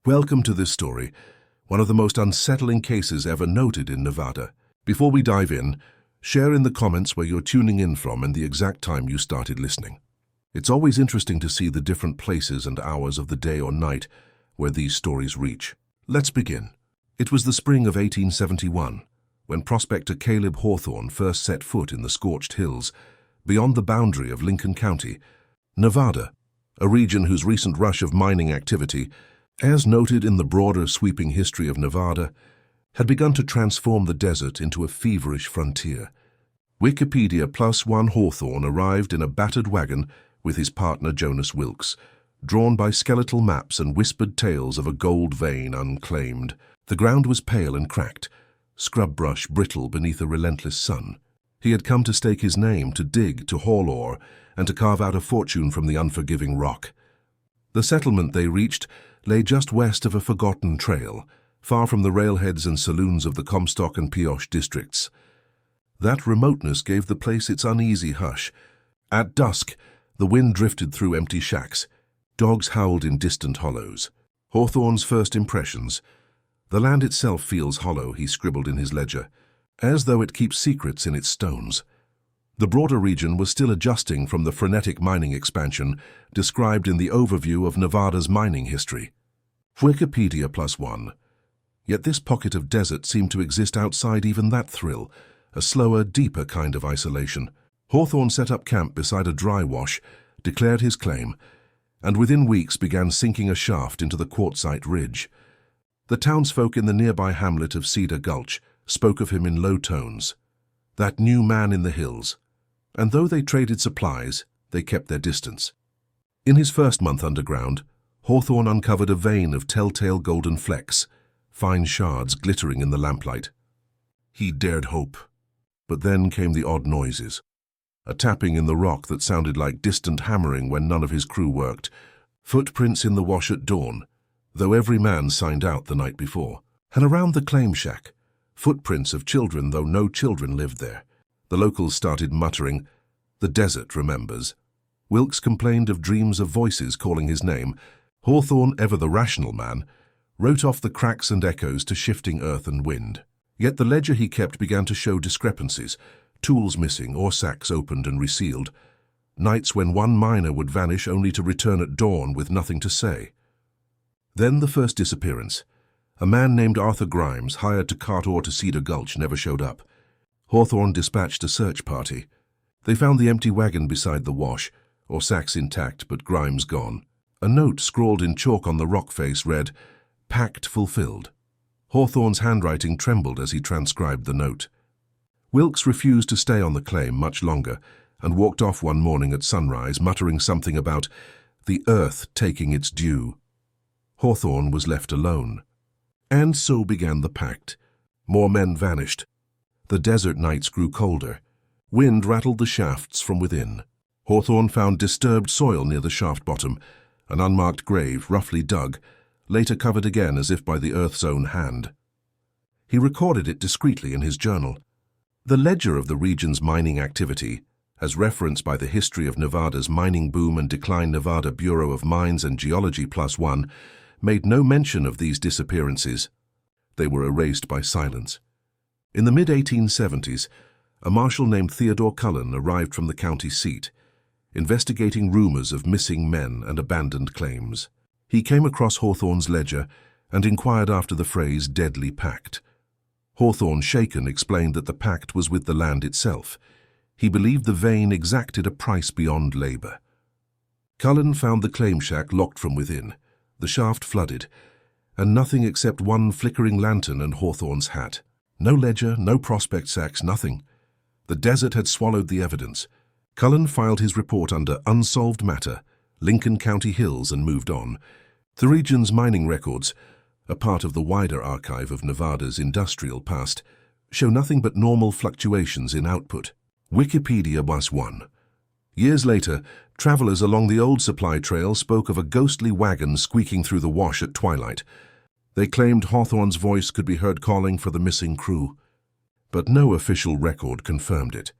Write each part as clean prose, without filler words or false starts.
Welcome to this story, one of the most unsettling cases ever noted in Nevada. Before we dive in, share in the comments where you're tuning in from and the exact time you started listening. It's always interesting to see the different places and hours of the day or night where these stories reach. Let's begin. It was the spring of 1871, when Prospector Caleb Hawthorne first set foot in the scorched hills beyond the boundary of Lincoln County, Nevada, a region whose recent rush of mining activity, as noted in the broader sweeping history of Nevada, had begun to transform the desert into a feverish frontier. Wikipedia +1 Hawthorne arrived in a battered wagon with his partner Jonas Wilkes, drawn by skeletal maps and whispered tales of a gold vein unclaimed. The ground was pale and cracked, scrub brush brittle beneath a relentless sun. He had come to stake his name, to dig, to haul ore, and to carve out a fortune from the unforgiving rock. The settlement they reached lay just west of a forgotten trail, far from the railheads and saloons of the Comstock and Pioche districts. That remoteness gave the place its uneasy hush. At dusk, the wind drifted through empty shacks. Dogs howled in distant hollows. Hawthorne's first impressions. "The land itself feels hollow," he scribbled in his ledger, "as though it keeps secrets in its stones." The broader region was still adjusting from the frenetic mining expansion described in the overview of Nevada's mining history. Wikipedia +1. Yet this pocket of desert seemed to exist outside even that thrill, a slower, deeper kind of isolation. Hawthorne set up camp beside a dry wash, declared his claim, and within weeks began sinking a shaft into the quartzite ridge. The townsfolk in the nearby hamlet of Cedar Gulch spoke of him in low tones, that new man in the hills, and though they traded supplies, they kept their distance. In his first month underground, Hawthorne uncovered a vein of telltale golden flecks, fine shards glittering in the lamplight. He dared hope, but then came the odd noises. A tapping in the rock that sounded like distant hammering when none of his crew worked, footprints in the wash at dawn, though every man signed out the night before. And around the claim shack, footprints of children, though no children lived there. The locals started muttering, "The desert remembers." Wilkes complained of dreams of voices calling his name. Hawthorne, ever the rational man, wrote off the cracks and echoes to shifting earth and wind. Yet the ledger he kept began to show discrepancies, tools missing, ore sacks opened and resealed, nights when one miner would vanish only to return at dawn with nothing to say. Then the first disappearance. A man named Arthur Grimes, hired to cart ore to Cedar Gulch, never showed up. Hawthorne dispatched a search party. They found the empty wagon beside the wash, ore sacks intact but Grimes gone. A note scrawled in chalk on the rock face read, "Pact fulfilled." Hawthorne's handwriting trembled as he transcribed the note. Wilkes refused to stay on the claim much longer and walked off one morning at sunrise, muttering something about the earth taking its due. Hawthorne was left alone. And so began the pact. More men vanished. The desert nights grew colder. Wind rattled the shafts from within. Hawthorne found disturbed soil near the shaft bottom, an unmarked grave, roughly dug, later covered again as if by the earth's own hand. He recorded it discreetly in his journal. The ledger of the region's mining activity, as referenced by the History of Nevada's Mining Boom and Decline Nevada Bureau of Mines and Geology +1, made no mention of these disappearances. They were erased by silence. In the mid-1870s, a marshal named Theodore Cullen arrived from the county seat, investigating rumors of missing men and abandoned claims. He came across Hawthorne's ledger and inquired after the phrase "deadly pact." Hawthorne, shaken, explained that the pact was with the land itself. He believed the vein exacted a price beyond labor. Cullen found the claim shack locked from within, the shaft flooded, and nothing except one flickering lantern and Hawthorne's hat. No ledger, no prospect sacks, nothing. The desert had swallowed the evidence. Cullen filed his report under Unsolved Matter, Lincoln County Hills, and moved on. The region's mining records, a part of the wider archive of Nevada's industrial past, show nothing but normal fluctuations in output. Wikipedia +1. Years later, travelers along the old supply trail spoke of a ghostly wagon squeaking through the wash at twilight. They claimed Hawthorne's voice could be heard calling for the missing crew, but no official record confirmed it.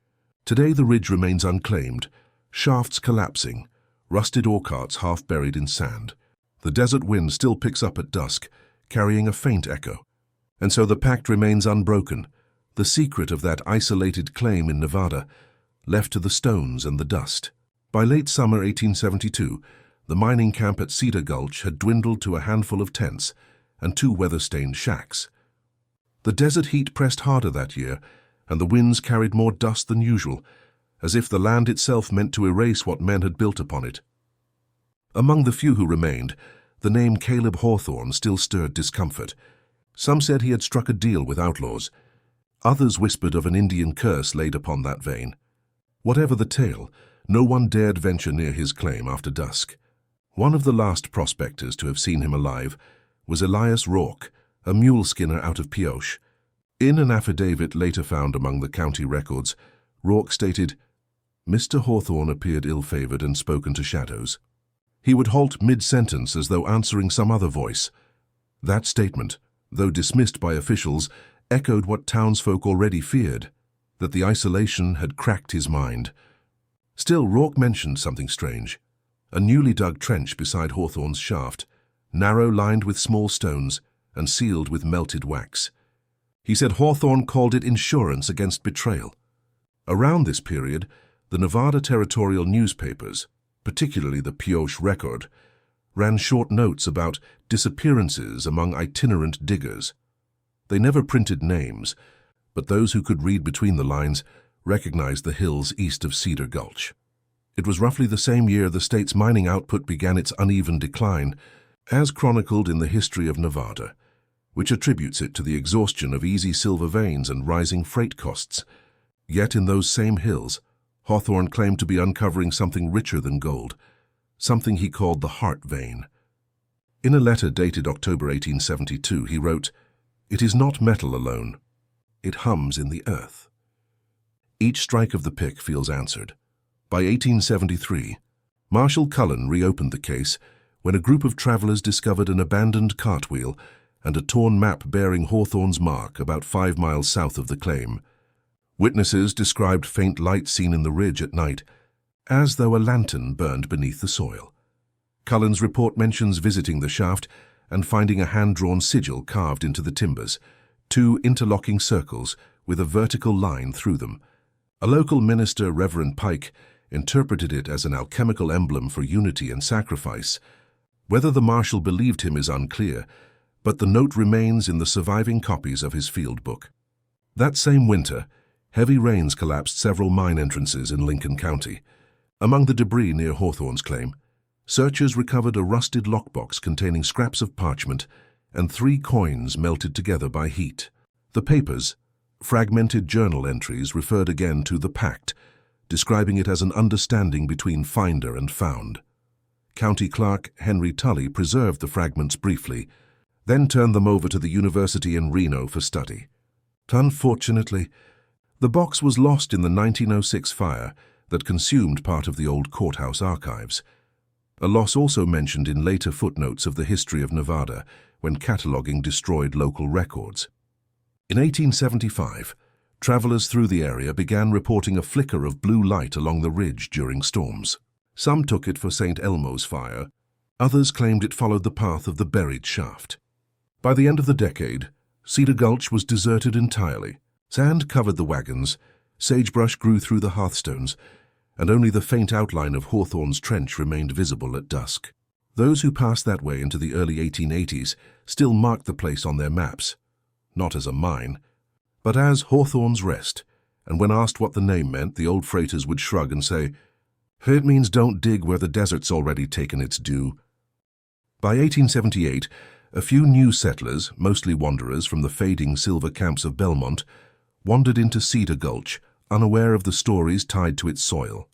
Today the ridge remains unclaimed, shafts collapsing, rusted ore carts half buried in sand. The desert wind still picks up at dusk, carrying a faint echo. And so the Pact remains unbroken, the secret of that isolated claim in Nevada, left to the stones and the dust. By late summer 1872, the mining camp at Cedar Gulch had dwindled to a handful of tents and 2 weather-stained shacks. The desert heat pressed harder that year, and the winds carried more dust than usual, as if the land itself meant to erase what men had built upon it. Among the few who remained, the name Caleb Hawthorne still stirred discomfort. Some said he had struck a deal with outlaws. Others whispered of an Indian curse laid upon that vein. Whatever the tale, no one dared venture near his claim after dusk. One of the last prospectors to have seen him alive was Elias Rourke, a mule skinner out of Pioche. In an affidavit later found among the county records, Rourke stated, "Mr. Hawthorne appeared ill-favored and spoken to shadows." He would halt mid-sentence as though answering some other voice. That statement, though dismissed by officials, echoed what townsfolk already feared, that the isolation had cracked his mind. Still, Rourke mentioned something strange. A newly dug trench beside Hawthorne's shaft, narrow, lined with small stones, and sealed with melted wax. He said Hawthorne called it insurance against betrayal. Around this period, the Nevada territorial newspapers, particularly the Pioche Record, ran short notes about disappearances among itinerant diggers. They never printed names, but those who could read between the lines recognized the hills east of Cedar Gulch. It was roughly the same year the state's mining output began its uneven decline, as chronicled in the History of Nevada, which attributes it to the exhaustion of easy silver veins and rising freight costs. Yet in those same hills, Hawthorne claimed to be uncovering something richer than gold, something he called the heart vein. In a letter dated October 1872, he wrote, "It is not metal alone. It hums in the earth." Each strike of the pick feels answered. By 1873, Marshal Cullen reopened the case when a group of travelers discovered an abandoned cartwheel and a torn map bearing Hawthorne's mark about 5 miles south of the claim. Witnesses described faint light seen in the ridge at night, as though a lantern burned beneath the soil. Cullen's report mentions visiting the shaft and finding a hand-drawn sigil carved into the timbers, 2 interlocking circles with a vertical line through them. A local minister, Reverend Pike, interpreted it as an alchemical emblem for unity and sacrifice. Whether the marshal believed him is unclear, but the note remains in the surviving copies of his field book. That same winter, heavy rains collapsed several mine entrances in Lincoln County. Among the debris near Hawthorne's claim, searchers recovered a rusted lockbox containing scraps of parchment and 3 coins melted together by heat. The papers, fragmented journal entries, referred again to the Pact, describing it as an understanding between finder and found. County Clerk Henry Tully preserved the fragments briefly, then turned them over to the university in Reno for study. Unfortunately, the box was lost in the 1906 fire that consumed part of the old courthouse archives, a loss also mentioned in later footnotes of the History of Nevada when cataloging destroyed local records. In 1875, travelers through the area began reporting a flicker of blue light along the ridge during storms. Some took it for St. Elmo's fire, others claimed it followed the path of the buried shaft. By the end of the decade, Cedar Gulch was deserted entirely. Sand covered the wagons, sagebrush grew through the hearthstones, and only the faint outline of Hawthorne's trench remained visible at dusk. Those who passed that way into the early 1880s still marked the place on their maps, not as a mine, but as Hawthorne's Rest, and when asked what the name meant, the old freighters would shrug and say, "It means don't dig where the desert's already taken its due." By 1878, a few new settlers, mostly wanderers from the fading silver camps of Belmont, wandered into Cedar Gulch, unaware of the stories tied to its soil.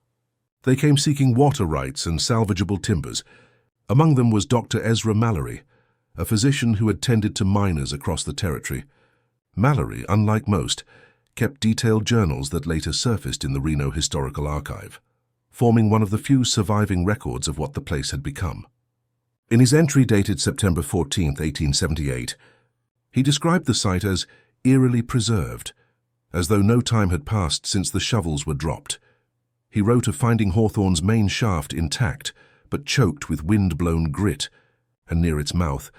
They came seeking water rights and salvageable timbers. Among them was Dr. Ezra Mallory, a physician who had tended to miners across the territory. Mallory, unlike most, kept detailed journals that later surfaced in the Reno Historical Archive, forming one of the few surviving records of what the place had become. In his entry dated September 14, 1878, he described the site as eerily preserved, as though no time had passed since the shovels were dropped. He wrote of finding Hawthorne's main shaft intact, but choked with wind-blown grit, and near its mouth,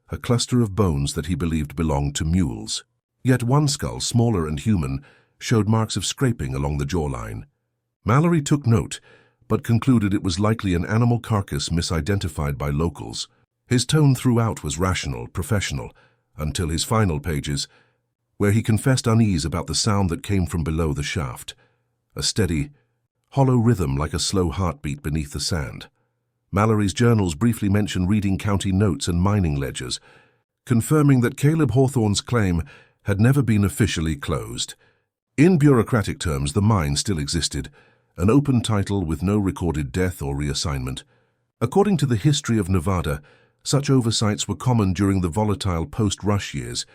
a cluster of bones that he believed belonged to mules. Yet one skull, smaller and human, showed marks of scraping along the jawline. Mallory took note, but concluded it was likely an animal carcass misidentified by locals. His tone throughout was rational, professional, until his final pages, where he confessed unease about the sound that came from below the shaft, a steady, hollow rhythm like a slow heartbeat beneath the sand. Mallory's journals briefly mention reading county notes and mining ledgers, confirming that Caleb Hawthorne's claim had never been officially closed. In bureaucratic terms, the mine still existed, an open title with no recorded death or reassignment. According to the history of Nevada, such oversights were common during the volatile post-rush years,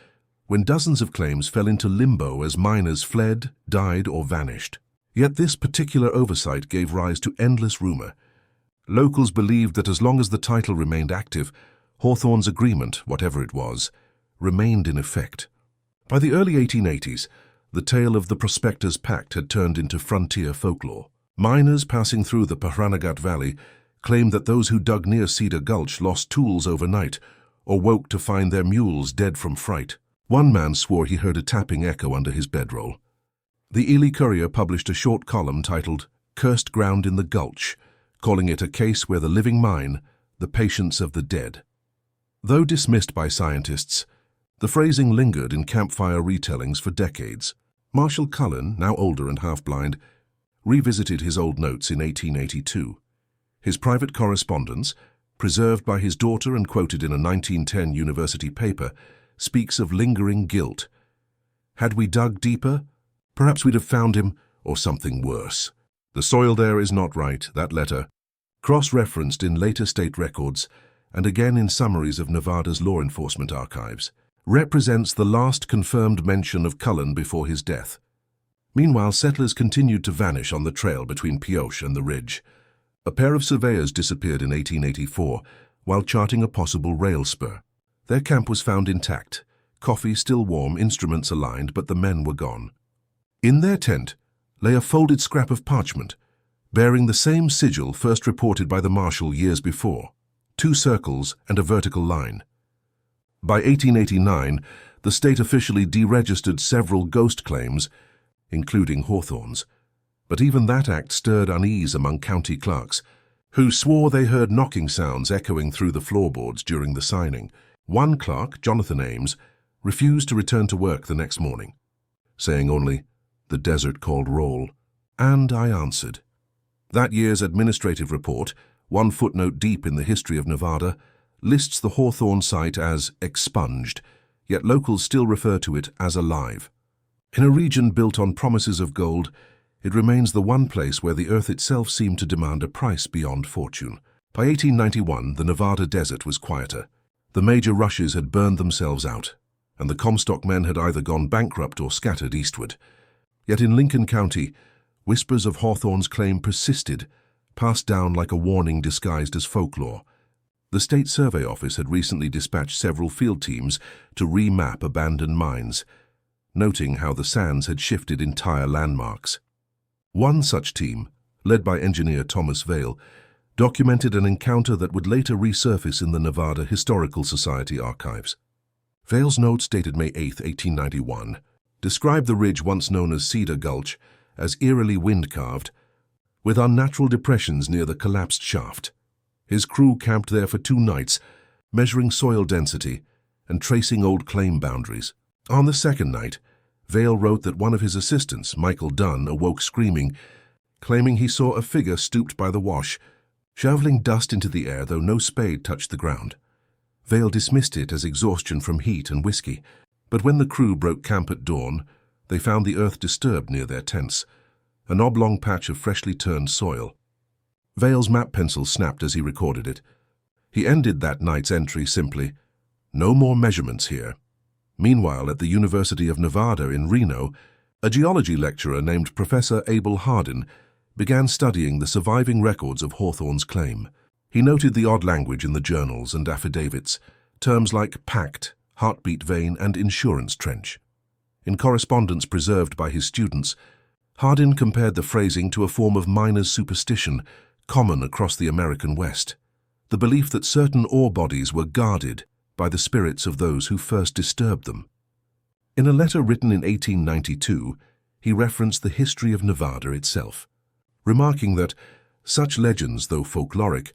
when dozens of claims fell into limbo as miners fled, died, or vanished. Yet this particular oversight gave rise to endless rumor. Locals believed that as long as the title remained active, Hawthorne's agreement, whatever it was, remained in effect. By the early 1880s, the tale of the Prospector's Pact had turned into frontier folklore. Miners passing through the Pahranagat Valley claimed that those who dug near Cedar Gulch lost tools overnight or woke to find their mules dead from fright. One man swore he heard a tapping echo under his bedroll. The Ely Courier published a short column titled "Cursed Ground in the Gulch," calling it a case where the living mine, the patience of the dead. Though dismissed by scientists, the phrasing lingered in campfire retellings for decades. Marshall Cullen, now older and half-blind, revisited his old notes in 1882. His private correspondence, preserved by his daughter and quoted in a 1910 university paper, speaks of lingering guilt. Had we dug deeper, perhaps we'd have found him, or something worse. The soil there is not right, that letter, cross-referenced in later state records and again in summaries of Nevada's law enforcement archives, represents the last confirmed mention of Cullen before his death. Meanwhile, settlers continued to vanish on the trail between Pioche and the ridge. A pair of surveyors disappeared in 1884 while charting a possible rail spur. Their camp was found intact, coffee still warm, instruments aligned, but the men were gone. In their tent lay a folded scrap of parchment, bearing the same sigil first reported by the marshal years before, 2 circles and a vertical line. By 1889, the state officially deregistered several ghost claims, including Hawthorne's, but even that act stirred unease among county clerks, who swore they heard knocking sounds echoing through the floorboards during the signing. One clerk, Jonathan Ames, refused to return to work the next morning, saying only, "The desert called roll," and I answered. That year's administrative report, 1 footnote deep in the history of Nevada, lists the Hawthorne site as expunged, yet locals still refer to it as alive. In a region built on promises of gold, it remains the one place where the earth itself seemed to demand a price beyond fortune. By 1891, the Nevada desert was quieter. The major rushes had burned themselves out, and the Comstock men had either gone bankrupt or scattered eastward. Yet in Lincoln County, whispers of Hawthorne's claim persisted, passed down like a warning disguised as folklore. The State Survey Office had recently dispatched several field teams to remap abandoned mines, noting how the sands had shifted entire landmarks. One such team, led by engineer Thomas Vail, documented an encounter that would later resurface in the Nevada Historical Society archives. Vail's notes, dated May 8, 1891, describe the ridge once known as Cedar Gulch as eerily wind-carved, with unnatural depressions near the collapsed shaft. His crew camped there for 2 nights, measuring soil density and tracing old claim boundaries. On the second night, Vail wrote that one of his assistants, Michael Dunn, awoke screaming, claiming he saw a figure stooped by the wash, shoveling dust into the air though no spade touched the ground. Vail dismissed it as exhaustion from heat and whiskey, but when the crew broke camp at dawn, they found the earth disturbed near their tents, an oblong patch of freshly turned soil. Vail's map pencil snapped as he recorded it. He ended that night's entry simply, "No more measurements here." Meanwhile, at the University of Nevada in Reno, a geology lecturer named Professor Abel Hardin began studying the surviving records of Hawthorne's claim. He noted the odd language in the journals and affidavits, terms like Pact, heartbeat vein, and insurance trench. In correspondence preserved by his students, Hardin compared the phrasing to a form of miners' superstition common across the American West. the belief that certain ore bodies were guarded by the spirits of those who first disturbed them. In a letter written in 1892, he referenced the history of Nevada itself, remarking that such legends, though folkloric,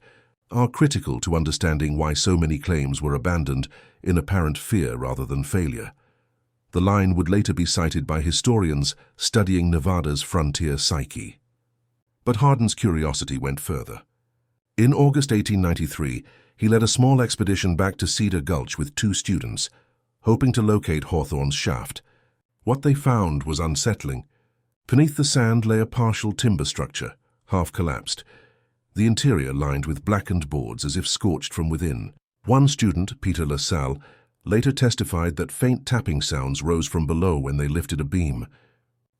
are critical to understanding why so many claims were abandoned in apparent fear rather than failure. The line would later be cited by historians studying Nevada's frontier psyche. But Hardin's curiosity went further. In August 1893, he led a small expedition back to Cedar Gulch with 2 students, hoping to locate Hawthorne's shaft. What they found was unsettling. Beneath the sand lay a partial timber structure, half collapsed, the interior lined with blackened boards as if scorched from within. One student, Peter LaSalle, later testified that faint tapping sounds rose from below when they lifted a beam.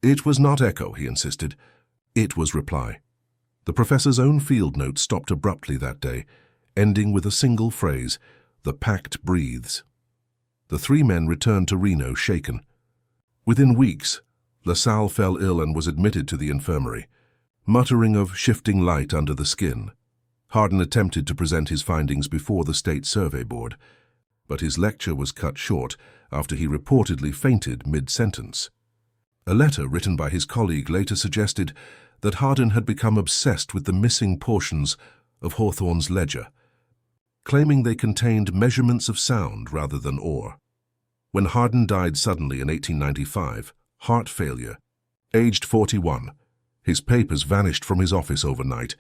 It was not echo, he insisted. It was reply. The professor's own field note stopped abruptly that day, ending with a single phrase, "The Pact breathes." The 3 men returned to Reno shaken. Within weeks, LaSalle fell ill and was admitted to the infirmary, muttering of shifting light under the skin. Hardin attempted to present his findings before the State Survey Board, but his lecture was cut short after he reportedly fainted mid-sentence. A letter written by his colleague later suggested that Hardin had become obsessed with the missing portions of Hawthorne's ledger, claiming they contained measurements of sound rather than ore. When Hardin died suddenly in 1895, heart failure, aged 41, his papers vanished from his office overnight.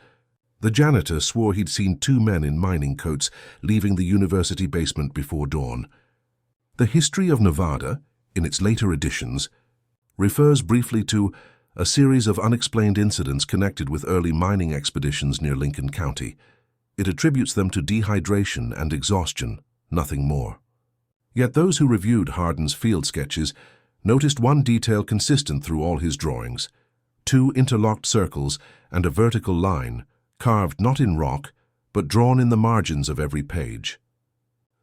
The janitor swore he'd seen 2 men in mining coats leaving the university basement before dawn. The History of Nevada, in its later editions, refers briefly to a series of unexplained incidents connected with early mining expeditions near Lincoln County. It attributes them to dehydration and exhaustion, nothing more. Yet those who reviewed Hardin's field sketches noticed one detail consistent through all his drawings: 2 interlocked circles and a vertical line, carved not in rock, but drawn in the margins of every page.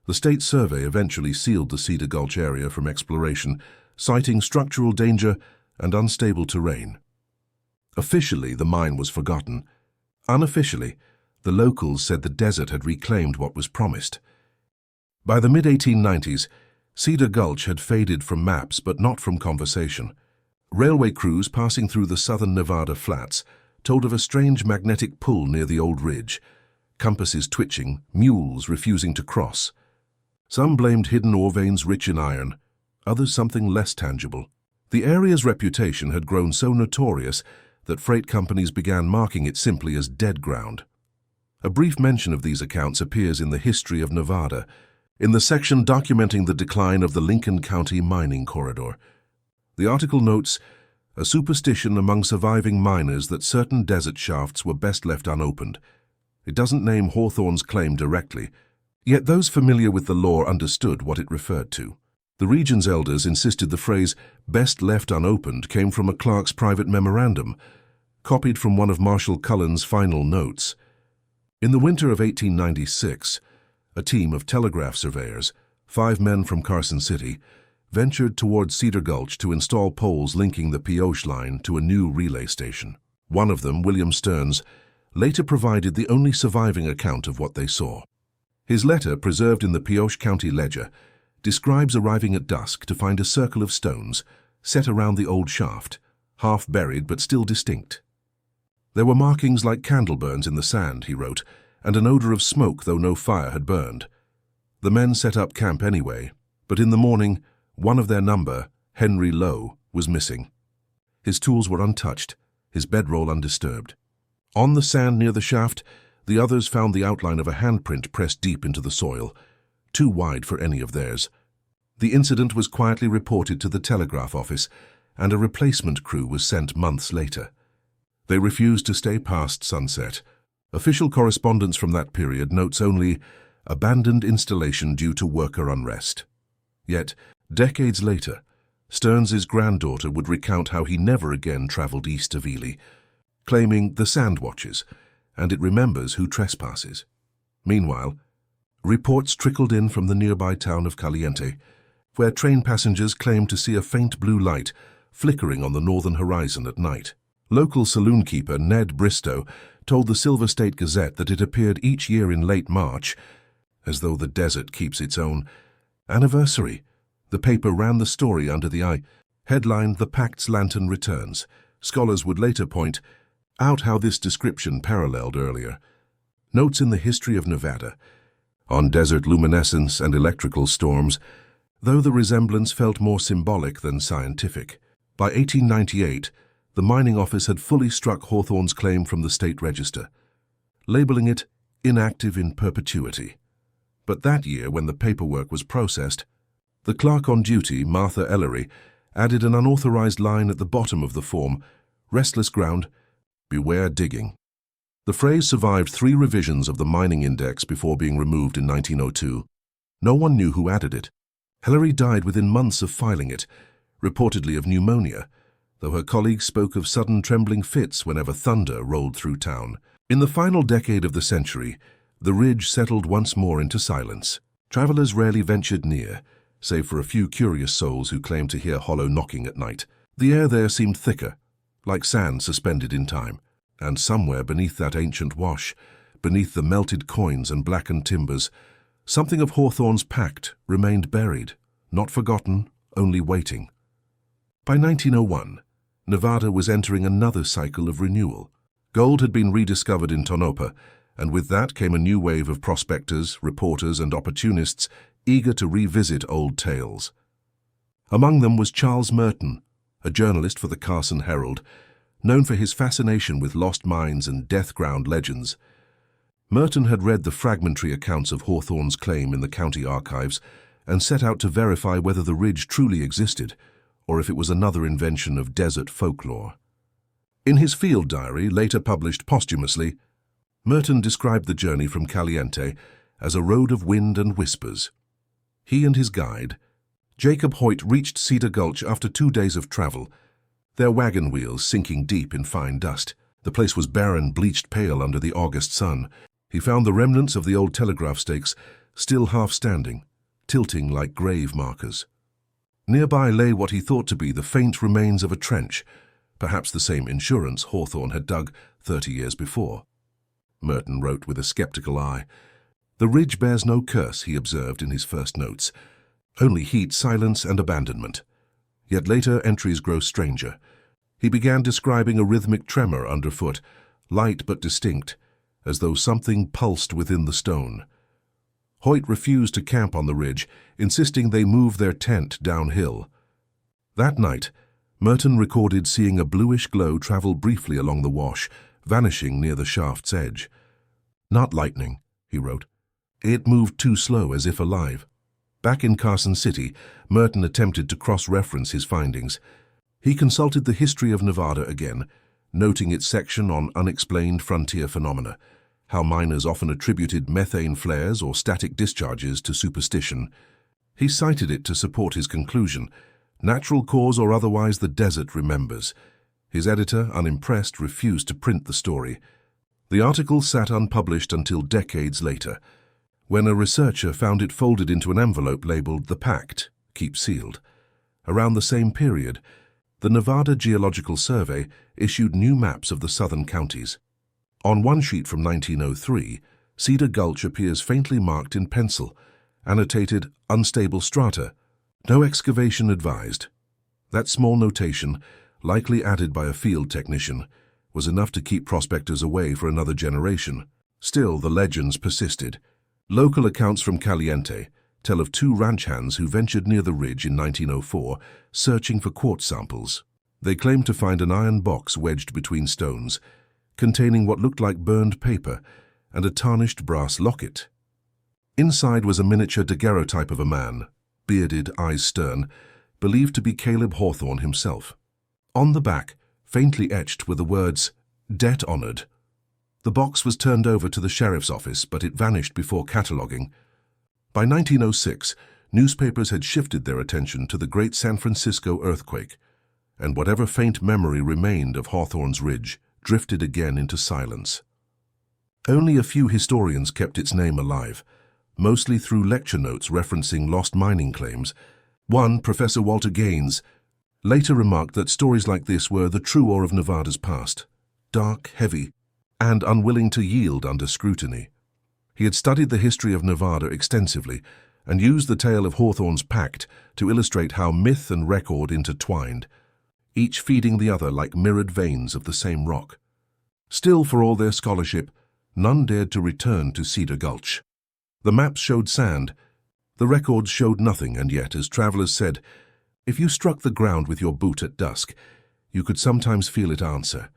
The State Survey eventually sealed the Cedar Gulch area from exploration, citing structural danger and unstable terrain. Officially, the mine was forgotten. Unofficially, the locals said the desert had reclaimed what was promised. By the mid-1890s, Cedar Gulch had faded from maps but not from conversation. Railway crews passing through the southern Nevada flats told of a strange magnetic pull near the old ridge, compasses twitching, mules refusing to cross. Some blamed hidden ore veins rich in iron, others something less tangible. The area's reputation had grown so notorious that freight companies began marking it simply as dead ground. A brief mention of these accounts appears in the History of Nevada, in the section documenting the decline of the Lincoln County mining corridor. The article notes a superstition among surviving miners that certain desert shafts were best left unopened. It doesn't name Hawthorne's claim directly, yet those familiar with the lore understood what it referred to. The region's elders insisted the phrase "best left unopened" came from a clerk's private memorandum, copied from one of Marshall Cullen's final notes. In the winter of 1896, a team of telegraph surveyors, 5 men from Carson City, ventured toward Cedar Gulch to install poles linking the Pioche line to a new relay station. One of them, William Stearns, later provided the only surviving account of what they saw. His letter, preserved in the Pioche County Ledger, describes arriving at dusk to find a circle of stones set around the old shaft, half buried but still distinct. There were markings like candle burns in the sand, he wrote, and an odor of smoke, though no fire had burned. The men set up camp anyway, but in the morning, one of their number, Henry Lowe, was missing. His tools were untouched, his bedroll undisturbed. On the sand near the shaft, the others found the outline of a handprint pressed deep into the soil, too wide for any of theirs. The incident was quietly reported to the telegraph office, and a replacement crew was sent months later. They refused to stay past sunset. Official correspondence from that period notes only abandoned installation due to worker unrest. Yet, decades later, Stearns's granddaughter would recount how he never again traveled east of Ely, claiming the sand watches, and it remembers who trespasses. Meanwhile, reports trickled in from the nearby town of Caliente, where train passengers claimed to see a faint blue light flickering on the northern horizon at night. Local saloon-keeper Ned Bristow told the Silver State Gazette that it appeared each year in late March, as though the desert keeps its own anniversary. The paper ran the story under the eye, headlined "The Pact's Lantern Returns." Scholars would later point out how this description paralleled earlier notes in the history of Nevada on desert luminescence and electrical storms, though the resemblance felt more symbolic than scientific. By 1898, the mining office had fully struck Hawthorne's claim from the state register, labeling it inactive in perpetuity. But that year, when the paperwork was processed, the clerk on duty, Martha Ellery, added an unauthorized line at the bottom of the form, "Restless ground, beware digging." The phrase survived 3 revisions of the mining index before being removed in 1902. No one knew who added it. Ellery died within months of filing it, reportedly of pneumonia, though her colleagues spoke of sudden trembling fits whenever thunder rolled through town. In the final decade of the century, the ridge settled once more into silence. Travelers rarely ventured near, save for a few curious souls who claimed to hear hollow knocking at night. The air there seemed thicker, like sand suspended in time, and somewhere beneath that ancient wash, beneath the melted coins and blackened timbers, something of Hawthorne's Pact remained buried, not forgotten, only waiting. By 1901, Nevada was entering another cycle of renewal. Gold had been rediscovered in Tonopah, and with that came a new wave of prospectors, reporters, and opportunists eager to revisit old tales. Among them was Charles Merton, a journalist for the Carson Herald, known for his fascination with lost mines and death-ground legends. Merton had read the fragmentary accounts of Hawthorne's claim in the county archives and set out to verify whether the ridge truly existed, or if it was another invention of desert folklore. In his field diary, later published posthumously, Merton described the journey from Caliente as a road of wind and whispers. He and his guide, Jacob Hoyt, reached Cedar Gulch after 2 days of travel, their wagon wheels sinking deep in fine dust. The place was barren, bleached pale under the August sun. He found the remnants of the old telegraph stakes still half standing, tilting like grave markers. Nearby lay what he thought to be the faint remains of a trench, perhaps the same insurance Hawthorne had dug 30 years before. Merton wrote with a skeptical eye. "The ridge bears no curse," he observed in his first notes, "only heat, silence, and abandonment." Yet later entries grow stranger. He began describing a rhythmic tremor underfoot, light but distinct, as though something pulsed within the stone. Hoyt refused to camp on the ridge, insisting they move their tent downhill. That night, Merton recorded seeing a bluish glow travel briefly along the wash, vanishing near the shaft's edge. "Not lightning," he wrote. "It moved too slow, as if alive." Back in Carson City, Merton attempted to cross-reference his findings. He consulted the history of Nevada again, noting its section on unexplained frontier phenomena, how miners often attributed methane flares or static discharges to superstition. He cited it to support his conclusion: natural cause or otherwise, the desert remembers. His editor, unimpressed, refused to print the story. The article sat unpublished until decades later, when a researcher found it folded into an envelope labeled "The Pact, keep sealed." Around the same period, the Nevada Geological Survey issued new maps of the southern counties. On one sheet from 1903, Cedar Gulch appears faintly marked in pencil, annotated "unstable strata, no excavation advised." That small notation, likely added by a field technician, was enough to keep prospectors away for another generation. Still, the legends persisted. Local accounts from Caliente tell of 2 ranch hands who ventured near the ridge in 1904, searching for quartz samples. They claimed to find an iron box wedged between stones, containing what looked like burned paper and a tarnished brass locket. Inside was a miniature daguerreotype of a man, bearded, eyes stern, believed to be Caleb Hawthorne himself. On the back, faintly etched, were the words, "Debt honored." The box was turned over to the sheriff's office, but it vanished before cataloguing. By 1906, newspapers had shifted their attention to the Great San Francisco earthquake, and whatever faint memory remained of Hawthorne's Ridge drifted again into silence. Only a few historians kept its name alive, mostly through lecture notes referencing lost mining claims. One, Professor Walter Gaines, later remarked that stories like this were the true ore of Nevada's past, dark, heavy, and unwilling to yield under scrutiny. He had studied the history of Nevada extensively and used the tale of Hawthorne's Pact to illustrate how myth and record intertwined, each feeding the other like mirrored veins of the same rock. Still, for all their scholarship, none dared to return to Cedar Gulch. The maps showed sand, the records showed nothing, and yet, as travelers said, if you struck the ground with your boot at dusk, you could sometimes feel it answer.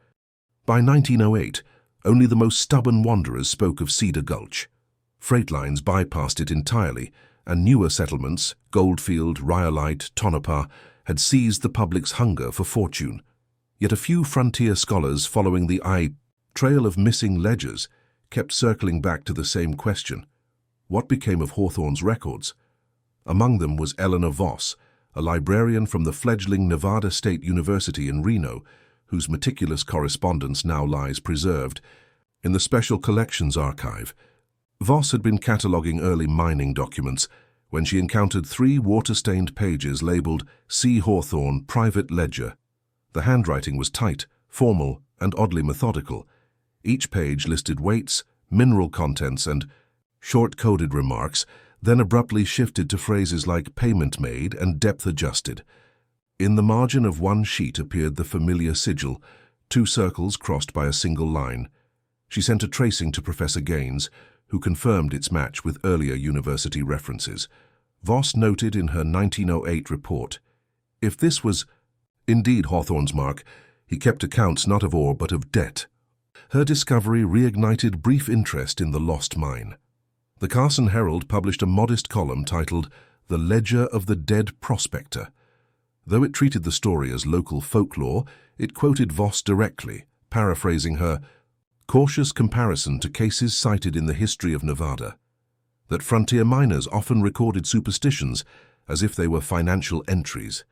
By 1908, only the most stubborn wanderers spoke of Cedar Gulch. Freight lines bypassed it entirely, and newer settlements, Goldfield, Rhyolite, Tonopah, had seized the public's hunger for fortune. Yet a few frontier scholars following the trail of missing ledgers kept circling back to the same question. What became of Hawthorne's records? Among them was Eleanor Voss, a librarian from the fledgling Nevada State University in Reno, whose meticulous correspondence now lies preserved in the Special Collections Archive. Voss had been cataloging early mining documents when she encountered 3 water-stained pages labeled C. Hawthorne Private Ledger. The handwriting was tight, formal, and oddly methodical. Each page listed weights, mineral contents, and short-coded remarks, then abruptly shifted to phrases like payment made and depth adjusted. In the margin of one sheet appeared the familiar sigil, 2 circles crossed by a single line. She sent a tracing to Professor Gaines, who confirmed its match with earlier university references. Voss noted in her 1908 report, if this was indeed Hawthorne's mark, he kept accounts not of ore but of debt. Her discovery reignited brief interest in the lost mine. The Carson Herald published a modest column titled The Ledger of the Dead Prospector. Though it treated the story as local folklore, it quoted Voss directly, paraphrasing her cautious comparison to cases cited in the history of Nevada, that frontier miners often recorded superstitions as if they were financial entries,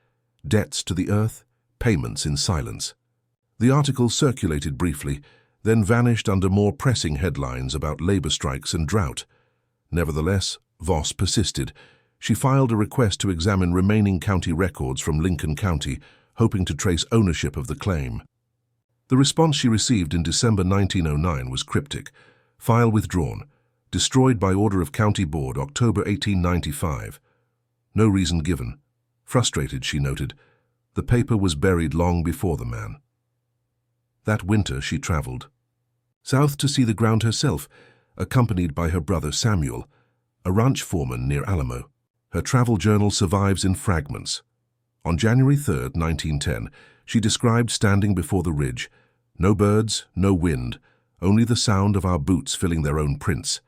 debts to the earth, payments in silence. The article circulated briefly, then vanished under more pressing headlines about labor strikes and drought. Nevertheless, Voss persisted. She filed a request to examine remaining county records from Lincoln County, hoping to trace ownership of the claim. The response she received in December 1909 was cryptic. File withdrawn. Destroyed by order of County Board, October 1895. No reason given. Frustrated, she noted, the paper was buried long before the man. That winter she traveled south to see the ground herself, accompanied by her brother Samuel, a ranch foreman near Alamo. Her travel journal survives in fragments. On January 3, 1910, she described standing before the ridge. No birds, no wind, only the sound of our boots filling their own prints.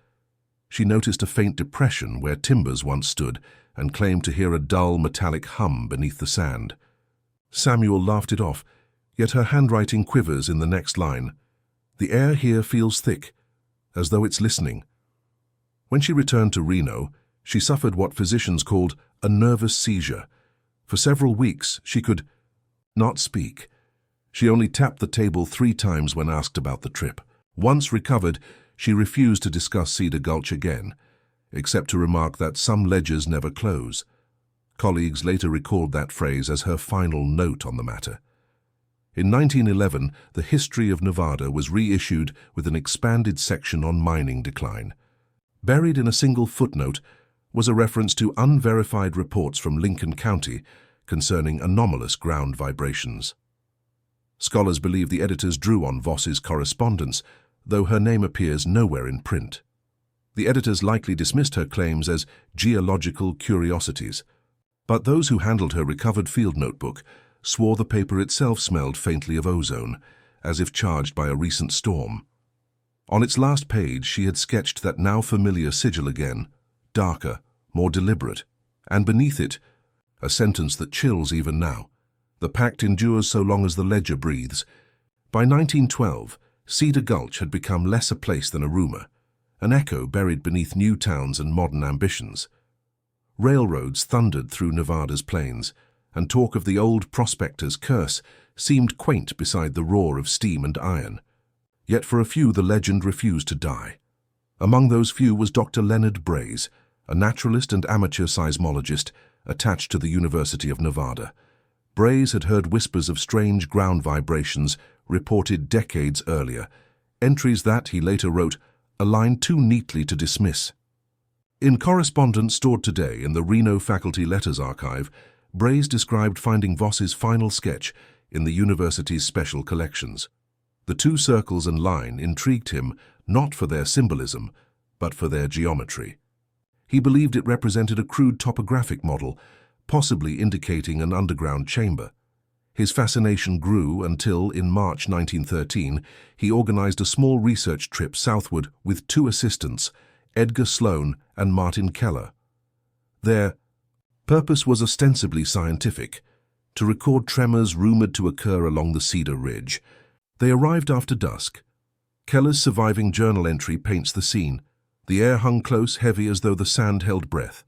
She noticed a faint depression where timbers once stood and claimed to hear a dull metallic hum beneath the sand. Samuel laughed it off, yet her handwriting quivers in the next line. The air here feels thick, as though it's listening. When she returned to Reno, she suffered what physicians called a nervous seizure. For several weeks, she could not speak. She only tapped the table 3 times when asked about the trip. Once recovered, she refused to discuss Cedar Gulch again, except to remark that some ledgers never close. Colleagues later recalled that phrase as her final note on the matter. In 1911, the History of Nevada was reissued with an expanded section on mining decline. Buried in a single footnote was a reference to unverified reports from Lincoln County concerning anomalous ground vibrations. Scholars believe the editors drew on Voss's correspondence, though her name appears nowhere in print. The editors likely dismissed her claims as geological curiosities, but those who handled her recovered field notebook swore the paper itself smelled faintly of ozone, as if charged by a recent storm. On its last page, she had sketched that now familiar sigil again, darker, more deliberate, and beneath it, a sentence that chills even now. The pact endures so long as the ledger breathes. By 1912, Cedar Gulch had become less a place than a rumor, an echo buried beneath new towns and modern ambitions. Railroads thundered through Nevada's plains, and talk of the old prospector's curse seemed quaint beside the roar of steam and iron. Yet for a few the legend refused to die. Among those few was Dr. Leonard Braze, a naturalist and amateur seismologist attached to the University of Nevada. Brays had heard whispers of strange ground vibrations reported decades earlier, entries that, he later wrote, aligned too neatly to dismiss. In correspondence stored today in the Reno Faculty Letters Archive, Brays described finding Voss's final sketch in the university's special collections. The two circles and line intrigued him not for their symbolism, but for their geometry. He believed it represented a crude topographic model, possibly indicating an underground chamber. His fascination grew until, in March 1913, he organized a small research trip southward with two assistants, Edgar Sloan and Martin Keller. Their purpose was ostensibly scientific, to record tremors rumored to occur along the Cedar Ridge. They arrived after dusk. Keller's surviving journal entry paints the scene. The air hung close, heavy as though the sand held breath.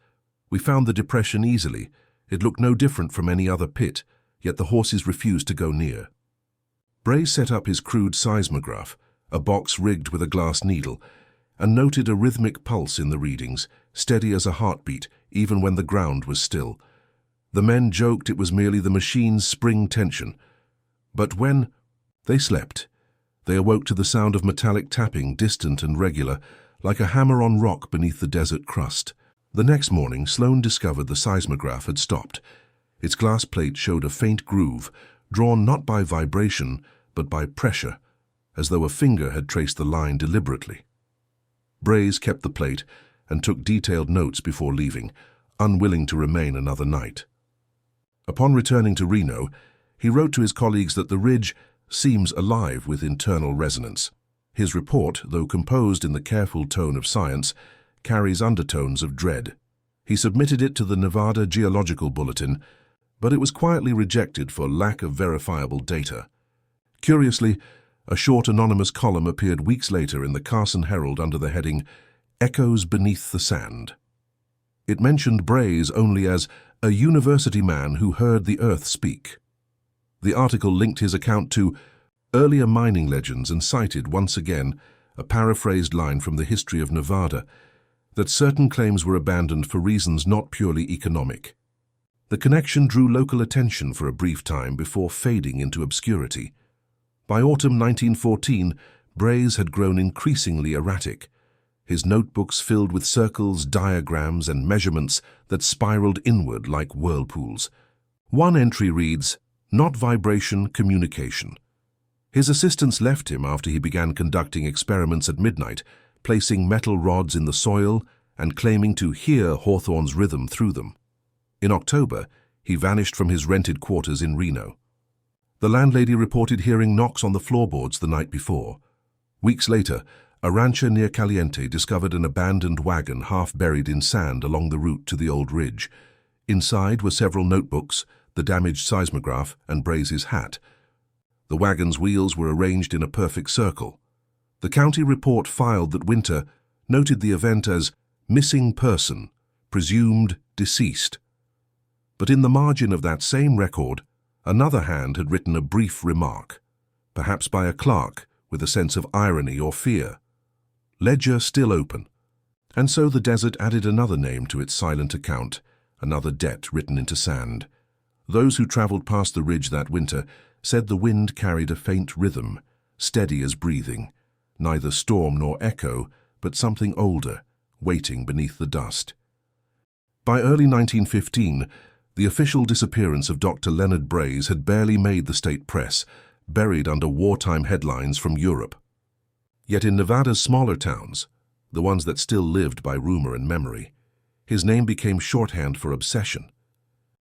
We found the depression easily. It looked no different from any other pit, yet the horses refused to go near. Brays set up his crude seismograph, a box rigged with a glass needle, and noted a rhythmic pulse in the readings, steady as a heartbeat, even when the ground was still. The men joked it was merely the machine's spring tension. But when they slept, they awoke to the sound of metallic tapping, distant and regular, like a hammer on rock beneath the desert crust. The next morning, Sloan discovered the seismograph had stopped. Its glass plate showed a faint groove, drawn not by vibration, but by pressure, as though a finger had traced the line deliberately. Brays kept the plate and took detailed notes before leaving, unwilling to remain another night. Upon returning to Reno, he wrote to his colleagues that the ridge seems alive with internal resonance. His report, though composed in the careful tone of science, carries undertones of dread. He submitted it to the Nevada Geological Bulletin, but it was quietly rejected for lack of verifiable data. Curiously, a short anonymous column appeared weeks later in the Carson Herald under the heading, "Echoes Beneath the Sand." It mentioned Brays only as a university man who heard the earth speak. The article linked his account to earlier mining legends and cited, once again, a paraphrased line from the history of Nevada, that certain claims were abandoned for reasons not purely economic. The connection drew local attention for a brief time before fading into obscurity. By autumn 1914, Brays had grown increasingly erratic, his notebooks filled with circles, diagrams, and measurements that spiraled inward like whirlpools. One entry reads, "Not vibration, communication." His assistants left him after he began conducting experiments at midnight, placing metal rods in the soil and claiming to hear Hawthorne's rhythm through them. In October, he vanished from his rented quarters in Reno. The landlady reported hearing knocks on the floorboards the night before. Weeks later, a rancher near Caliente discovered an abandoned wagon half buried in sand along the route to the old ridge. Inside were several notebooks, the damaged seismograph, and Brays's hat. The wagon's wheels were arranged in a perfect circle. The county report filed that Winter noted the event as missing person, presumed deceased. But in the margin of that same record, another hand had written a brief remark, perhaps by a clerk with a sense of irony or fear. Ledger still open. And so the desert added another name to its silent account, another debt written into sand. Those who traveled past the ridge that winter said the wind carried a faint rhythm, steady as breathing, neither storm nor echo, but something older, waiting beneath the dust. By early 1915, the official disappearance of Dr. Leonard Brays had barely made the state press, buried under wartime headlines from Europe. Yet in Nevada's smaller towns, the ones that still lived by rumor and memory, his name became shorthand for obsession.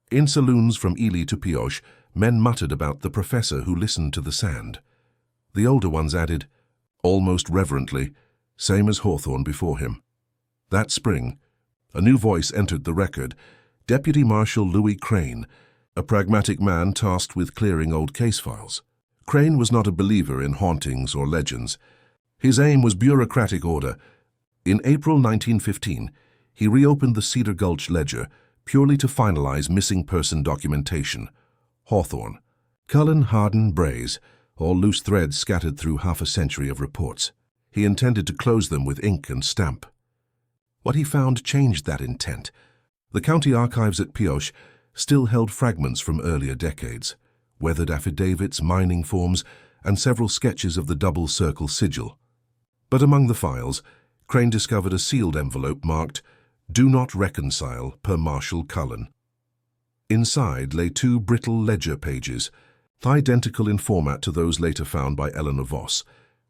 In saloons from Ely to Pioche, men muttered about the professor who listened to the sand. The older ones added, almost reverently, same as Hawthorne before him. That spring, a new voice entered the record, Deputy Marshal Louis Crane, a pragmatic man tasked with clearing old case files. Crane was not a believer in hauntings or legends. His aim was bureaucratic order. In April 1915, he reopened the Cedar Gulch ledger purely to finalize missing person documentation. Hawthorne, Cullen, Hardin, Brays, all loose threads scattered through half a century of reports. He intended to close them with ink and stamp. What he found changed that intent. The county archives at Pioche still held fragments from earlier decades, weathered affidavits, mining forms, and several sketches of the double circle sigil. But among the files, Crane discovered a sealed envelope marked, "Do not reconcile, per Marshal Cullen." Inside lay 2 brittle ledger pages, identical in format to those later found by Eleanor Voss.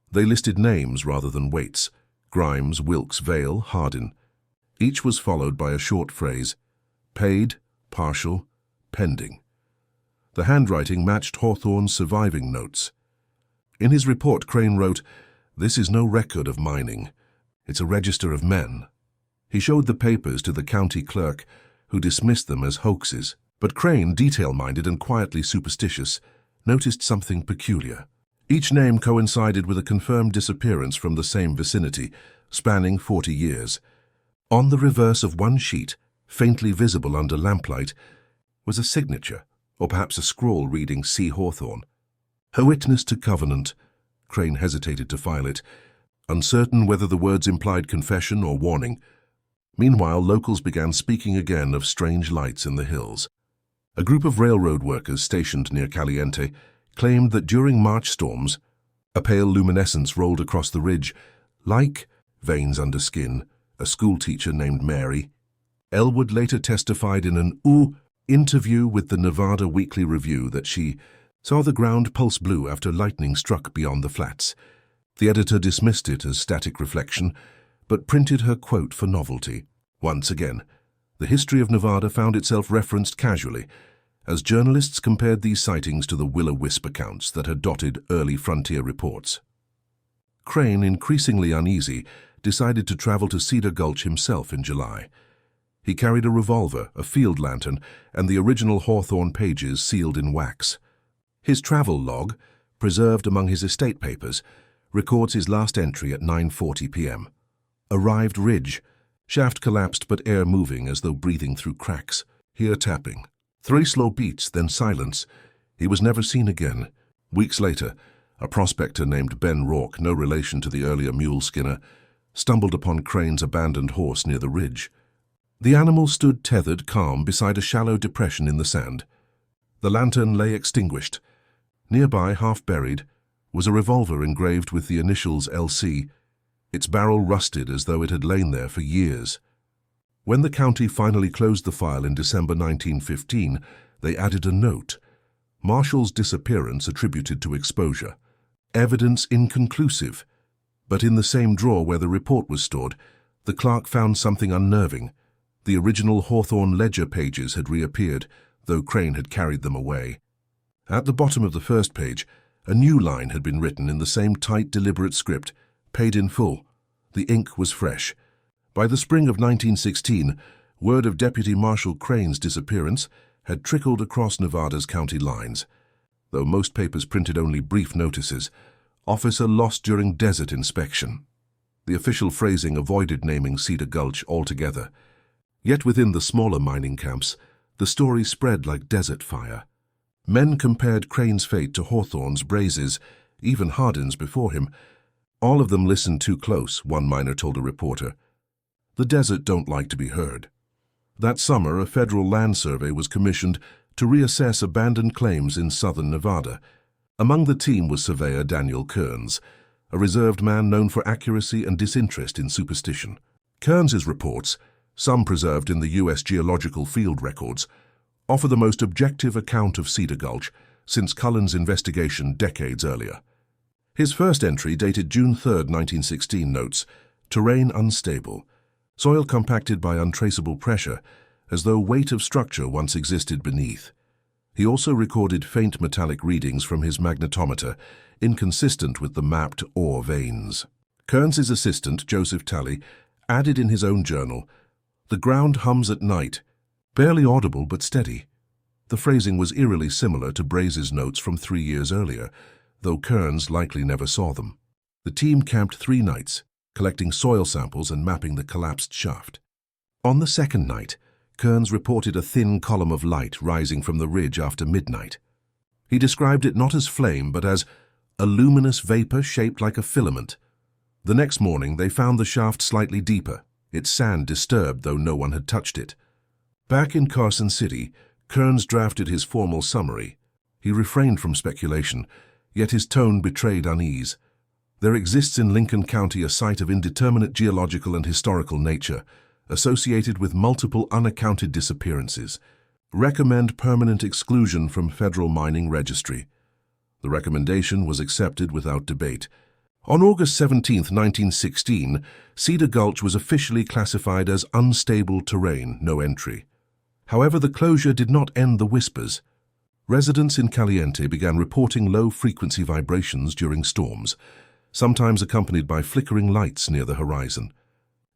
They listed names rather than weights: Grimes, Wilkes, Vale, Hardin. Each was followed by a short phrase: paid, partial, pending. The handwriting matched Hawthorne's surviving notes. In his report, Crane wrote, "This is no record of mining. It's a register of men." He showed the papers to the county clerk, who dismissed them as hoaxes. But Crane, detail-minded and quietly superstitious, noticed something peculiar. Each name coincided with a confirmed disappearance from the same vicinity, spanning 40 years. On the reverse of one sheet, faintly visible under lamplight, was a signature, or perhaps a scrawl reading C. Hawthorne. "A witness to covenant." Crane hesitated to file it, uncertain whether the words implied confession or warning. Meanwhile, locals began speaking again of strange lights in the hills. A group of railroad workers stationed near Caliente claimed that during March storms, a pale luminescence rolled across the ridge, like veins under skin, a schoolteacher named Mary. Elwood later testified in an interview with the Nevada Weekly Review that she saw the ground pulse blue after lightning struck beyond the flats. The editor dismissed it as static reflection, but printed her quote for novelty. Once again, the history of Nevada found itself referenced casually, as journalists compared these sightings to the will-o-wisp accounts that had dotted early frontier reports. Crane, increasingly uneasy, decided to travel to Cedar Gulch himself in July. He carried a revolver, a field lantern, and the original Hawthorne pages sealed in wax. His travel log, preserved among his estate papers, records his last entry at 9:40 p.m. Arrived ridge, shaft collapsed but air moving as though breathing through cracks. Here tapping. 3 slow beats, then silence. He was never seen again. Weeks later, a prospector named Ben Rourke, no relation to the earlier mule skinner, stumbled upon Crane's abandoned horse near the ridge. The animal stood tethered, calm, beside a shallow depression in the sand. The lantern lay extinguished. Nearby, half buried, was a revolver engraved with the initials LC, its barrel rusted as though it had lain there for years. When the county finally closed the file in December 1915, they added a note: Marshall's disappearance attributed to exposure. Evidence inconclusive. But in the same drawer where the report was stored, the clerk found something unnerving. The original Hawthorne ledger pages had reappeared, though Crane had carried them away. At the bottom of the first page, a new line had been written in the same tight, deliberate script: paid in full. The ink was fresh. By the spring of 1916, word of Deputy Marshal Crane's disappearance had trickled across Nevada's county lines. Though most papers printed only brief notices: officer lost during desert inspection. The official phrasing avoided naming Cedar Gulch altogether. Yet within the smaller mining camps, the story spread like desert fire. Men compared Crane's fate to Hawthorne's, Braze's, even Hardin's before him. All of them listened too close, one miner told a reporter. The desert don't like to be heard. That summer, a federal land survey was commissioned to reassess abandoned claims in southern Nevada. Among the team was surveyor Daniel Kearns, a reserved man known for accuracy and disinterest in superstition. Kearns's reports, some preserved in the U.S. Geological Field Records, offer the most objective account of Cedar Gulch since Cullen's investigation decades earlier. His first entry, dated June 3, 1916, notes, "Terrain unstable. Soil compacted by untraceable pressure, as though weight of structure once existed beneath." He also recorded faint metallic readings from his magnetometer, inconsistent with the mapped ore veins. Kearns's assistant, Joseph Talley, added in his own journal, "The ground hums at night, barely audible but steady." The phrasing was eerily similar to Braze's notes from 3 years earlier, though Kearns likely never saw them. The team camped 3 nights, collecting soil samples and mapping the collapsed shaft. On the second night, Kearns reported a thin column of light rising from the ridge after midnight. He described it not as flame, but as a luminous vapor shaped like a filament. The next morning, they found the shaft slightly deeper, its sand disturbed though no one had touched it. Back in Carson City, Kearns drafted his formal summary. He refrained from speculation, yet his tone betrayed unease. There exists in Lincoln County a site of indeterminate geological and historical nature, associated with multiple unaccounted disappearances. Recommend permanent exclusion from Federal Mining Registry. The recommendation was accepted without debate. On August 17, 1916, Cedar Gulch was officially classified as unstable terrain, no entry. However, the closure did not end the whispers. Residents in Caliente began reporting low-frequency vibrations during storms, sometimes accompanied by flickering lights near the horizon.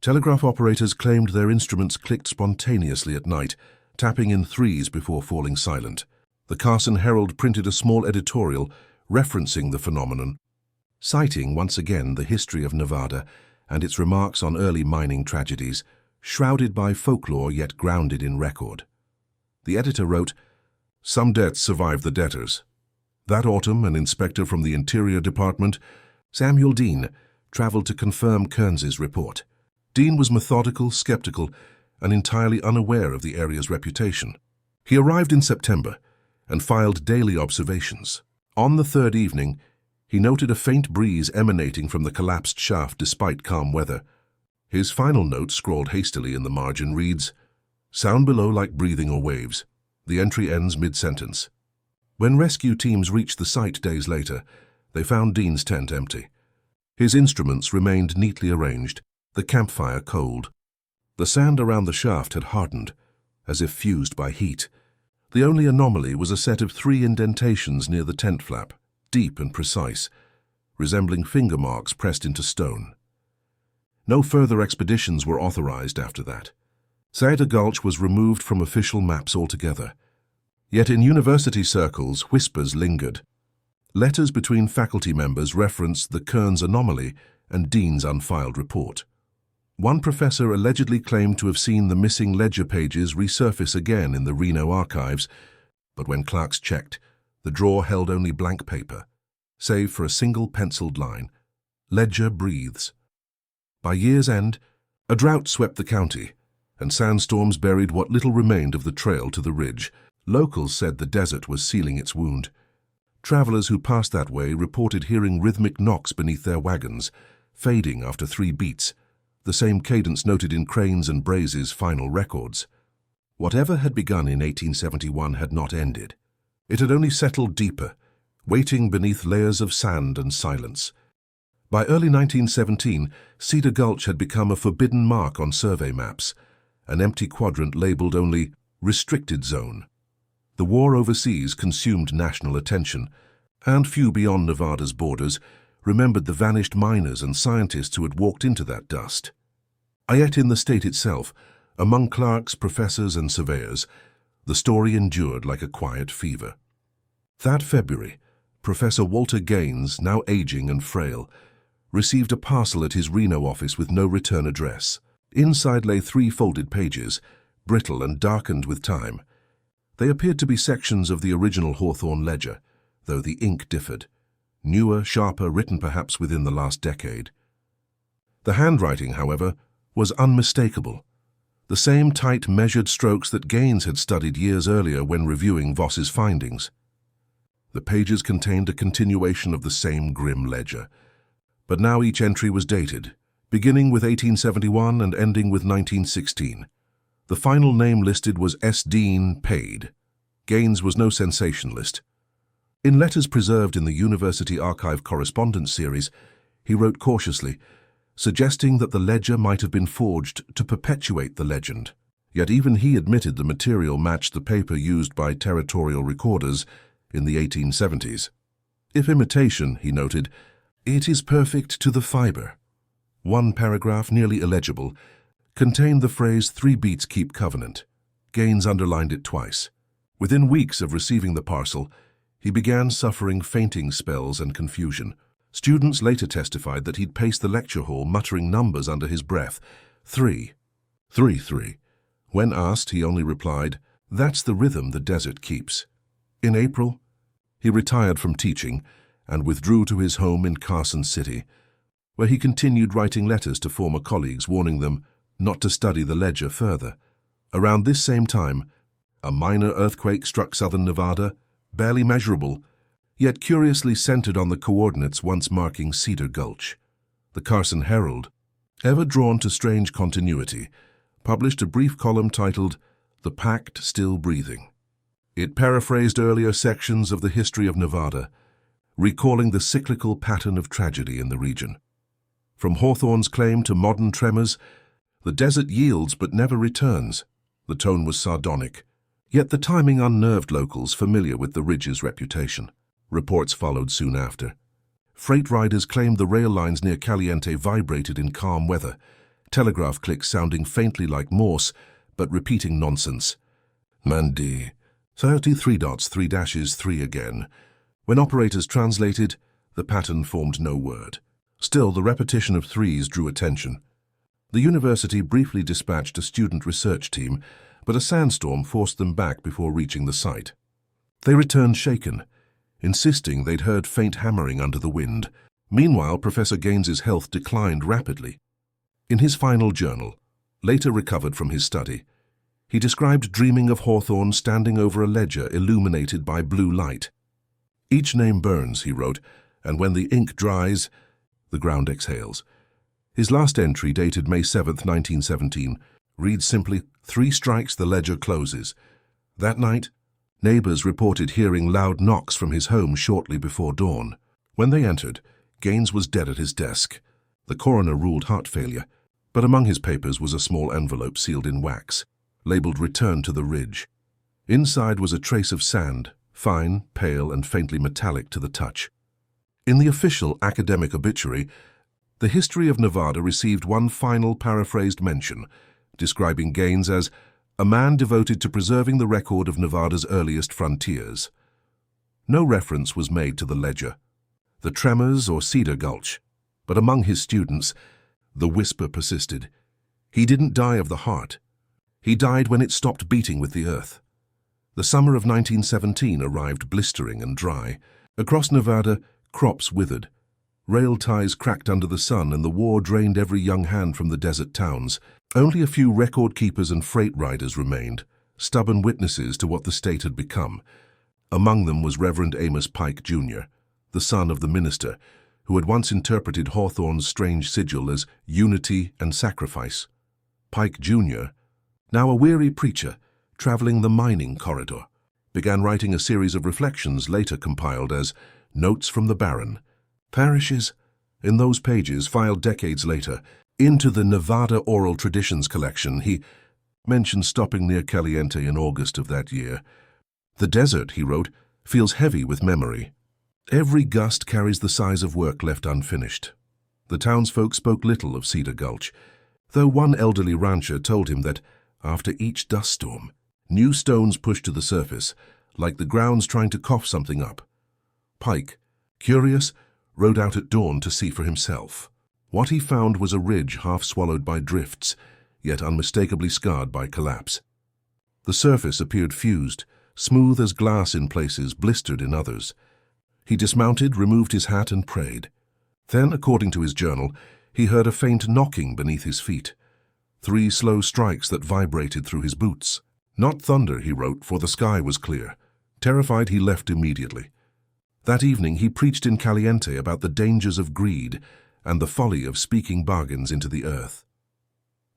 Telegraph operators claimed their instruments clicked spontaneously at night, tapping in threes before falling silent. The Carson Herald printed a small editorial referencing the phenomenon, citing once again the history of Nevada and its remarks on early mining tragedies, shrouded by folklore yet grounded in record. The editor wrote, "Some debts survive the debtors." That autumn, an inspector from the Interior Department, Samuel Dean, traveled to confirm Kearns's report. Dean was methodical, skeptical, and entirely unaware of the area's reputation. He arrived in September and filed daily observations. On the third evening, he noted a faint breeze emanating from the collapsed shaft despite calm weather. His final note, scrawled hastily in the margin, reads, "Sound below like breathing or waves." The entry ends mid-sentence. When rescue teams reached the site days later, they found Dean's tent empty. His instruments remained neatly arranged, the campfire cold. The sand around the shaft had hardened, as if fused by heat. The only anomaly was a set of 3 indentations near the tent flap, deep and precise, resembling finger marks pressed into stone. No further expeditions were authorized after that. Cedar Gulch was removed from official maps altogether. Yet in university circles, whispers lingered. Letters between faculty members referenced the Kearns anomaly and Dean's unfiled report. One professor allegedly claimed to have seen the missing ledger pages resurface again in the Reno archives, but when clerks checked, the drawer held only blank paper, save for a single penciled line, "Ledger breathes." By year's end, a drought swept the county, and sandstorms buried what little remained of the trail to the ridge. Locals said the desert was sealing its wound. Travelers who passed that way reported hearing rhythmic knocks beneath their wagons, fading after 3 beats, the same cadence noted in Crane's and Braze's final records. Whatever had begun in 1871 had not ended. It had only settled deeper, waiting beneath layers of sand and silence. By early 1917, Cedar Gulch had become a forbidden mark on survey maps, an empty quadrant labeled only "Restricted Zone." The war overseas consumed national attention, and few beyond Nevada's borders remembered the vanished miners and scientists who had walked into that dust. Yet in the state itself, among clerks, professors, and surveyors, the story endured like a quiet fever. That February, Professor Walter Gaines, now aging and frail, received a parcel at his Reno office with no return address. Inside lay 3 folded pages, brittle and darkened with time. They appeared to be sections of the original Hawthorne ledger, though the ink differed. Newer, sharper, written perhaps within the last decade. The handwriting, however, was unmistakable. The same tight, measured strokes that Gaines had studied years earlier when reviewing Voss's findings. The pages contained a continuation of the same grim ledger, but now each entry was dated, beginning with 1871 and ending with 1916. The final name listed was S. Dean, paid. Gaines was no sensationalist. In letters preserved in the University Archive Correspondence Series, he wrote cautiously, suggesting that the ledger might have been forged to perpetuate the legend. Yet even he admitted the material matched the paper used by territorial recorders in the 1870s. If imitation, he noted, it is perfect to the fiber. One paragraph, nearly illegible, contained the phrase 3 beats keep covenant. Gaines underlined it twice. Within weeks of receiving the parcel, he began suffering fainting spells and confusion. Students later testified that he'd paced the lecture hall muttering numbers under his breath. 3. 3, 3. When asked, he only replied, "That's the rhythm the desert keeps." In April, he retired from teaching and withdrew to his home in Carson City, where he continued writing letters to former colleagues warning them not to study the ledger further. Around this same time, A minor earthquake struck southern Nevada, barely measurable, yet curiously centered on the coordinates once marking Cedar Gulch. The Carson Herald, ever drawn to strange continuity, published a brief column titled, "The Pact Still Breathing." It paraphrased earlier sections of the history of Nevada, recalling the cyclical pattern of tragedy in the region. From Hawthorne's claim to modern tremors, the desert yields but never returns. The tone was sardonic, yet the timing unnerved locals familiar with the ridge's reputation. Reports followed soon after. Freight riders claimed the rail lines near Caliente vibrated in calm weather, telegraph clicks sounding faintly like Morse, but repeating nonsense. Mandi, 33.3-3 again. When operators translated, the pattern formed no word. Still, the repetition of threes drew attention. The university briefly dispatched a student research team, but a sandstorm forced them back before reaching the site. They returned shaken, insisting they'd heard faint hammering under the wind. Meanwhile, Professor Gaines's health declined rapidly. In his final journal, later recovered from his study, he described dreaming of Hawthorne standing over a ledger illuminated by blue light. "Each name burns," he wrote, "and when the ink dries, the ground exhales." His last entry, dated May 7, 1917, reads simply, "3 strikes, the ledger closes." That night, neighbors reported hearing loud knocks from his home shortly before dawn. When they entered, Gaines was dead at his desk. The coroner ruled heart failure, but among his papers was a small envelope sealed in wax, labeled "Return to the Ridge." Inside was a trace of sand, fine, pale, and faintly metallic to the touch. In the official academic obituary, the history of Nevada received one final paraphrased mention, describing Gaines as a man devoted to preserving the record of Nevada's earliest frontiers. No reference was made to the ledger, the tremors, or Cedar Gulch, but among his students, the whisper persisted. He didn't die of the heart. He died when it stopped beating with the earth. The summer of 1917 arrived blistering and dry. Across Nevada, crops withered. Rail ties cracked under the sun, and the war drained every young hand from the desert towns. Only a few record keepers and freight riders remained, stubborn witnesses to what the state had become. Among them was Reverend Amos Pike, Jr., the son of the minister, who had once interpreted Hawthorne's strange sigil as unity and sacrifice. Pike, Jr., now a weary preacher, traveling the mining corridor, began writing a series of reflections later compiled as Notes from the Barren. Parishes, in those pages filed decades later, into the Nevada Oral Traditions collection. He mentioned stopping near Caliente in August of that year. "The desert," he wrote, "feels heavy with memory. Every gust carries the size of work left unfinished." The townsfolk spoke little of Cedar Gulch, though one elderly rancher told him that, after each dust storm, new stones pushed to the surface, like the ground's trying to cough something up. Pike, curious, rode out at dawn to see for himself. What he found was a ridge half swallowed by drifts, yet unmistakably scarred by collapse. The surface appeared fused, smooth as glass in places, blistered in others. He dismounted, removed his hat, and prayed. Then, according to his journal, he heard a faint knocking beneath his feet. 3 slow strikes that vibrated through his boots. Not thunder, he wrote, for the sky was clear. Terrified, he left immediately. That evening, he preached in Caliente about the dangers of greed and the folly of speaking bargains into the earth.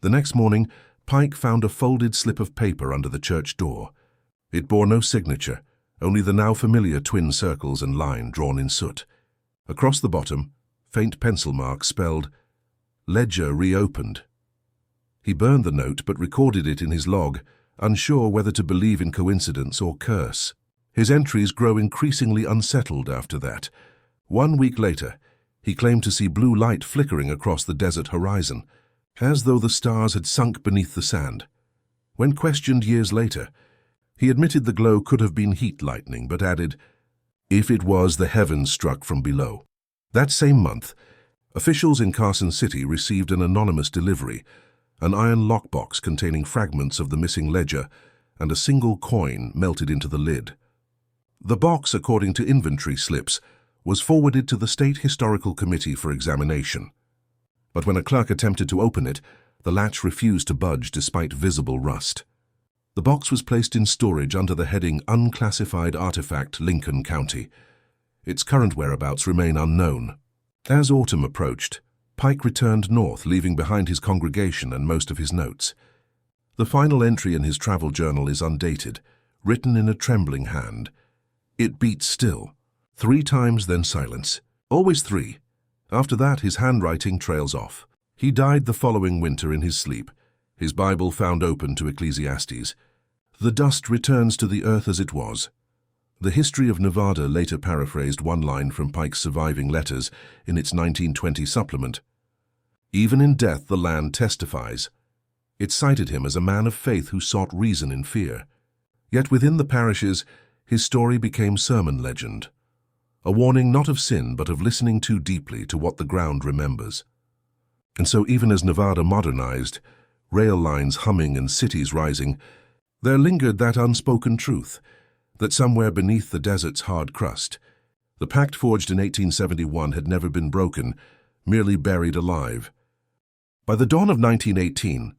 The next morning, Pike found a folded slip of paper under the church door. It bore no signature, only the now familiar twin circles and line drawn in soot. Across the bottom, faint pencil marks spelled, "Ledger reopened." He burned the note but recorded it in his log, unsure whether to believe in coincidence or curse. His entries grow increasingly unsettled after that. 1 week later, he claimed to see blue light flickering across the desert horizon, as though the stars had sunk beneath the sand. When questioned years later, he admitted the glow could have been heat lightning, but added, "If it was, the heavens struck from below." That same month, officials in Carson City received an anonymous delivery, an iron lockbox containing fragments of the missing ledger and a single coin melted into the lid. The box, according to inventory slips, was forwarded to the State Historical Committee for examination. But when a clerk attempted to open it, the latch refused to budge despite visible rust. The box was placed in storage under the heading Unclassified Artifact, Lincoln County. Its current whereabouts remain unknown. As autumn approached, Pike returned north, leaving behind his congregation and most of his notes. The final entry in his travel journal is undated, written in a trembling hand. It beats still. 3 times, then silence. Always 3. After that, his handwriting trails off. He died the following winter in his sleep, his Bible found open to Ecclesiastes. The dust returns to the earth as it was. The History of Nevada later paraphrased one line from Pike's surviving letters in its 1920 supplement. Even in death the land testifies. It cited him as a man of faith who sought reason in fear. Yet within the parishes, his story became sermon legend, a warning not of sin but of listening too deeply to what the ground remembers. And so even as Nevada modernized, rail lines humming and cities rising, there lingered that unspoken truth, that somewhere beneath the desert's hard crust, the pact forged in 1871 had never been broken, merely buried alive. By the dawn of 1918,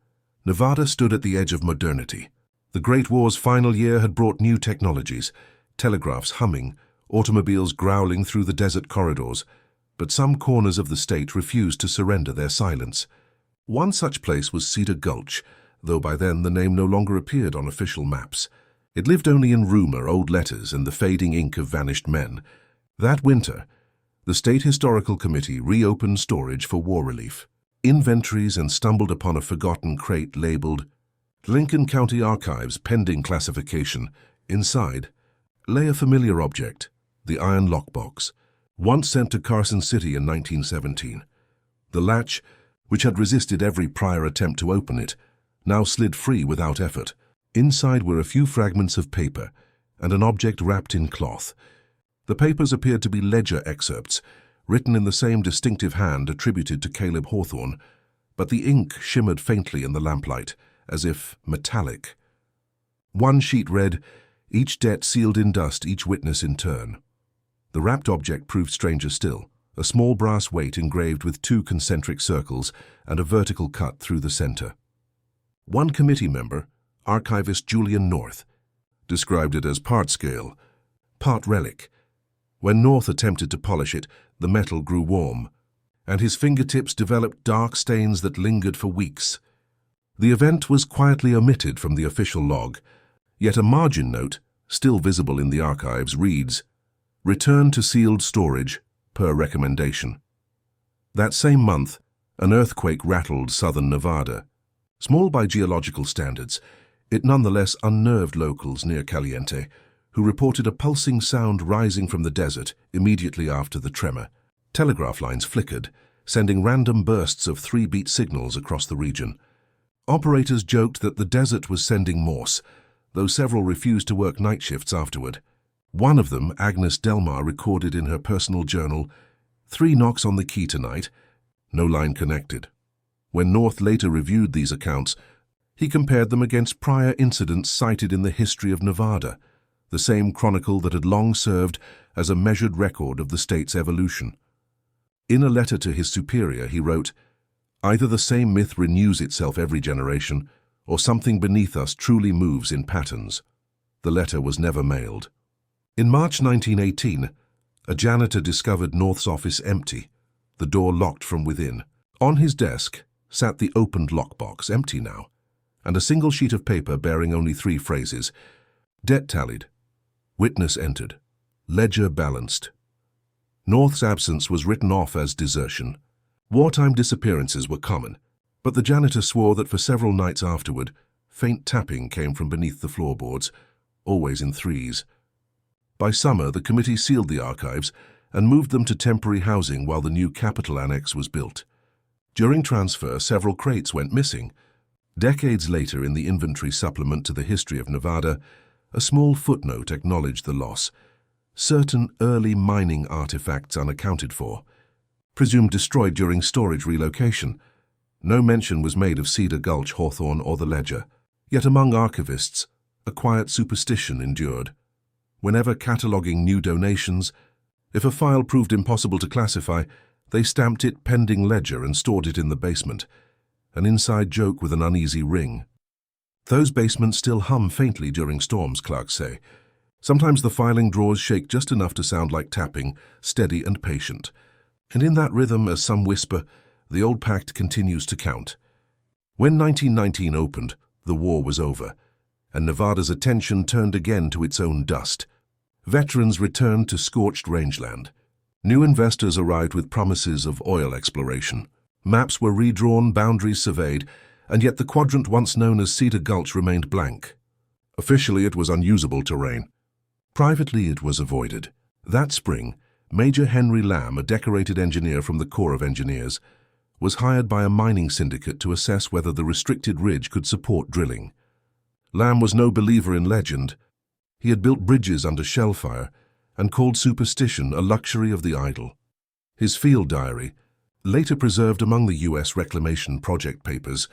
Nevada stood at the edge of modernity. The Great War's final year had brought new technologies, telegraphs humming, automobiles growling through the desert corridors, but some corners of the state refused to surrender their silence. One such place was Cedar Gulch, though by then the name no longer appeared on official maps. It lived only in rumor, old letters, and the fading ink of vanished men. That winter, the State Historical Committee reopened storage for war relief. Inventories and stumbled upon a forgotten crate labeled Lincoln County Archives pending classification. Inside lay a familiar object, the iron lockbox, once sent to Carson City in 1917. The latch, which had resisted every prior attempt to open it, now slid free without effort. Inside were a few fragments of paper and an object wrapped in cloth. The papers appeared to be ledger excerpts, written in the same distinctive hand attributed to Caleb Hawthorne, but the ink shimmered faintly in the lamplight, as if metallic. One sheet read, "Each debt sealed in dust, each witness in turn." The wrapped object proved stranger still, a small brass weight engraved with 2 concentric circles and a vertical cut through the center. One committee member, archivist Julian North, described it as part scale, part relic. When North attempted to polish it, the metal grew warm, and his fingertips developed dark stains that lingered for weeks. The event was quietly omitted from the official log, yet a margin note, still visible in the archives, reads, "Return to sealed storage, per recommendation." That same month, an earthquake rattled southern Nevada. Small by geological standards, it nonetheless unnerved locals near Caliente, who reported a pulsing sound rising from the desert immediately after the tremor. Telegraph lines flickered, sending random bursts of 3-beat signals across the region. Operators joked that the desert was sending Morse, though several refused to work night shifts afterward. One of them, Agnes Delmar, recorded in her personal journal, "3 knocks on the key tonight, no line connected." When North later reviewed these accounts, he compared them against prior incidents cited in the History of Nevada, the same chronicle that had long served as a measured record of the state's evolution. In a letter to his superior, he wrote, "Either the same myth renews itself every generation, or something beneath us truly moves in patterns." The letter was never mailed. In March 1918, a janitor discovered North's office empty, the door locked from within. On his desk sat the opened lockbox, empty now, and a single sheet of paper bearing only 3 phrases. Debt tallied. Witness entered. Ledger balanced. North's absence was written off as desertion. Wartime disappearances were common, but the janitor swore that for several nights afterward, faint tapping came from beneath the floorboards, always in 3s. By summer, the committee sealed the archives and moved them to temporary housing while the new Capitol Annex was built. During transfer, several crates went missing. Decades later, in the inventory supplement to the History of Nevada, a small footnote acknowledged the loss. Certain early mining artifacts unaccounted for, presumed destroyed during storage relocation. No mention was made of Cedar Gulch, Hawthorne, or the ledger. Yet among archivists, a quiet superstition endured. Whenever cataloguing new donations, if a file proved impossible to classify, they stamped it pending ledger and stored it in the basement, an inside joke with an uneasy ring. Those basements still hum faintly during storms, clerks say. Sometimes the filing drawers shake just enough to sound like tapping, steady and patient. And in that rhythm, as some whisper, the old Pact continues to count. When 1919 opened, the war was over, and Nevada's attention turned again to its own dust. Veterans returned to scorched rangeland. New investors arrived with promises of oil exploration. Maps were redrawn, boundaries surveyed, and yet the quadrant once known as Cedar Gulch remained blank. Officially, it was unusable terrain. Privately, it was avoided. That spring, Major Henry Lamb, a decorated engineer from the Corps of Engineers, was hired by a mining syndicate to assess whether the restricted ridge could support drilling. Lamb was no believer in legend. He had built bridges under shellfire and called superstition a luxury of the idle. His field diary, later preserved among the U.S. Reclamation Project papers,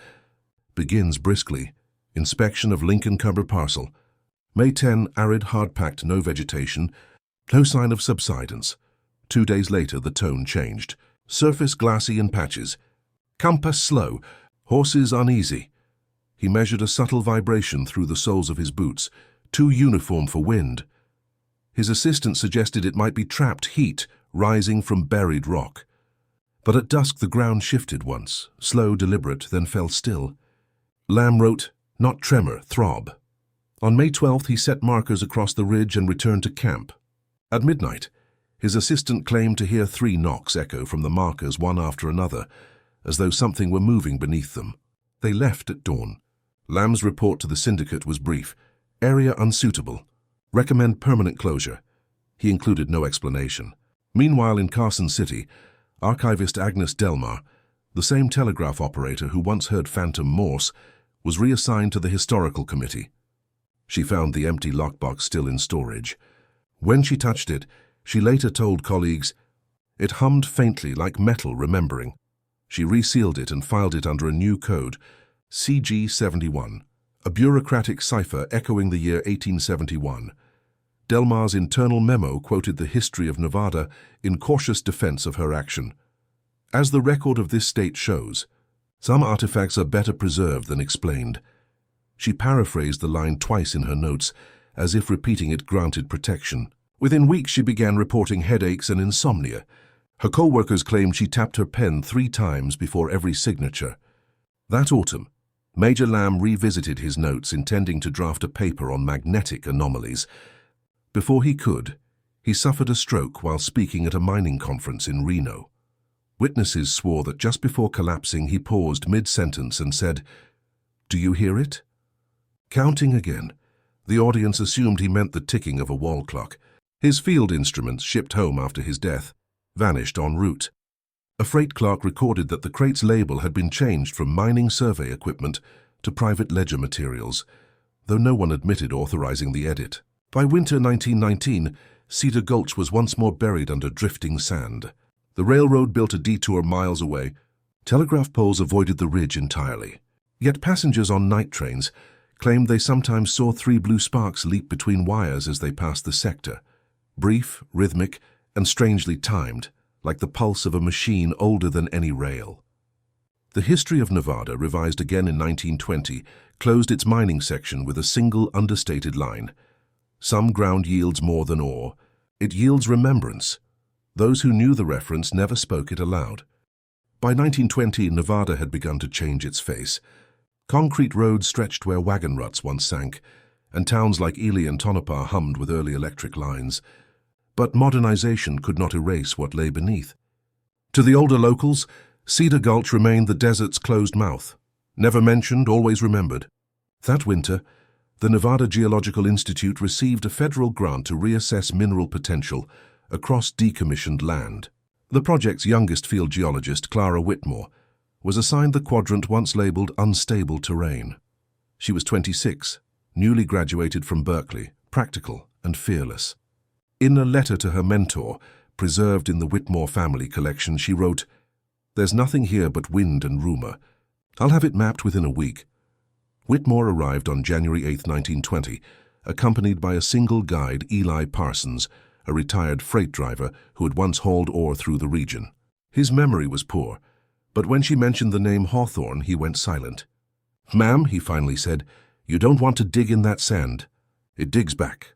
begins briskly. Inspection of Lincoln Cumber parcel. May 10, arid, hard-packed, no vegetation, no sign of subsidence. 2 days later, the tone changed. Surface glassy in patches. Compass slow, horses uneasy. He measured a subtle vibration through the soles of his boots, too uniform for wind. His assistant suggested it might be trapped heat rising from buried rock. But at dusk the ground shifted once, slow, deliberate, then fell still. Lamb wrote, "Not tremor, throb." On May 12th, he set markers across the ridge and returned to camp. At midnight, his assistant claimed to hear 3 knocks echo from the markers one after another, as though something were moving beneath them. They left at dawn. Lamb's report to the syndicate was brief. Area unsuitable. Recommend permanent closure. He included no explanation. Meanwhile, in Carson City, archivist Agnes Delmar, the same telegraph operator who once heard phantom Morse, was reassigned to the historical committee. She found the empty lockbox still in storage. When she touched it, she later told colleagues, it hummed faintly like metal remembering. She resealed it and filed it under a new code, CG-71, a bureaucratic cipher echoing the year 1871. Delmar's internal memo quoted the history of Nevada in cautious defense of her action. As the record of this state shows, some artifacts are better preserved than explained. She paraphrased the line twice in her notes, as if repeating it granted protection. Within weeks, she began reporting headaches and insomnia. Her co-workers claimed she tapped her pen 3 times before every signature. That autumn, Major Lamb revisited his notes, intending to draft a paper on magnetic anomalies. Before he could, he suffered a stroke while speaking at a mining conference in Reno. Witnesses swore that just before collapsing, he paused mid-sentence and said, "Do you hear it?" Counting again, the audience assumed he meant the ticking of a wall clock. His field instruments, shipped home after his death, vanished en route. A freight clerk recorded that the crate's label had been changed from mining survey equipment to private ledger materials, though no one admitted authorizing the edit. By winter 1919, Cedar Gulch was once more buried under drifting sand. The railroad built a detour miles away. Telegraph poles avoided the ridge entirely. Yet passengers on night trains claimed they sometimes saw 3 blue sparks leap between wires as they passed the sector. Brief, rhythmic, and strangely timed, like the pulse of a machine older than any rail. The History of Nevada, revised again in 1920, closed its mining section with a single understated line. Some ground yields more than ore. It yields remembrance. Those who knew the reference never spoke it aloud. By 1920, Nevada had begun to change its face. Concrete roads stretched where wagon ruts once sank, and towns like Ely and Tonopah hummed with early electric lines. But modernization could not erase what lay beneath. To the older locals, Cedar Gulch remained the desert's closed mouth. Never mentioned, always remembered. That winter, the Nevada Geological Institute received a federal grant to reassess mineral potential across decommissioned land. The project's youngest field geologist, Clara Whitmore, was assigned the quadrant once labeled unstable terrain. She was 26, newly graduated from Berkeley, practical and fearless. In a letter to her mentor, preserved in the Whitmore family collection, she wrote, "There's nothing here but wind and rumor. I'll have it mapped within a week." Whitmore arrived on January 8, 1920, accompanied by a single guide, Eli Parsons, a retired freight driver who had once hauled ore through the region. His memory was poor, but when she mentioned the name Hawthorne, he went silent. "Ma'am," he finally said, You don't want to dig in that sand. It digs back.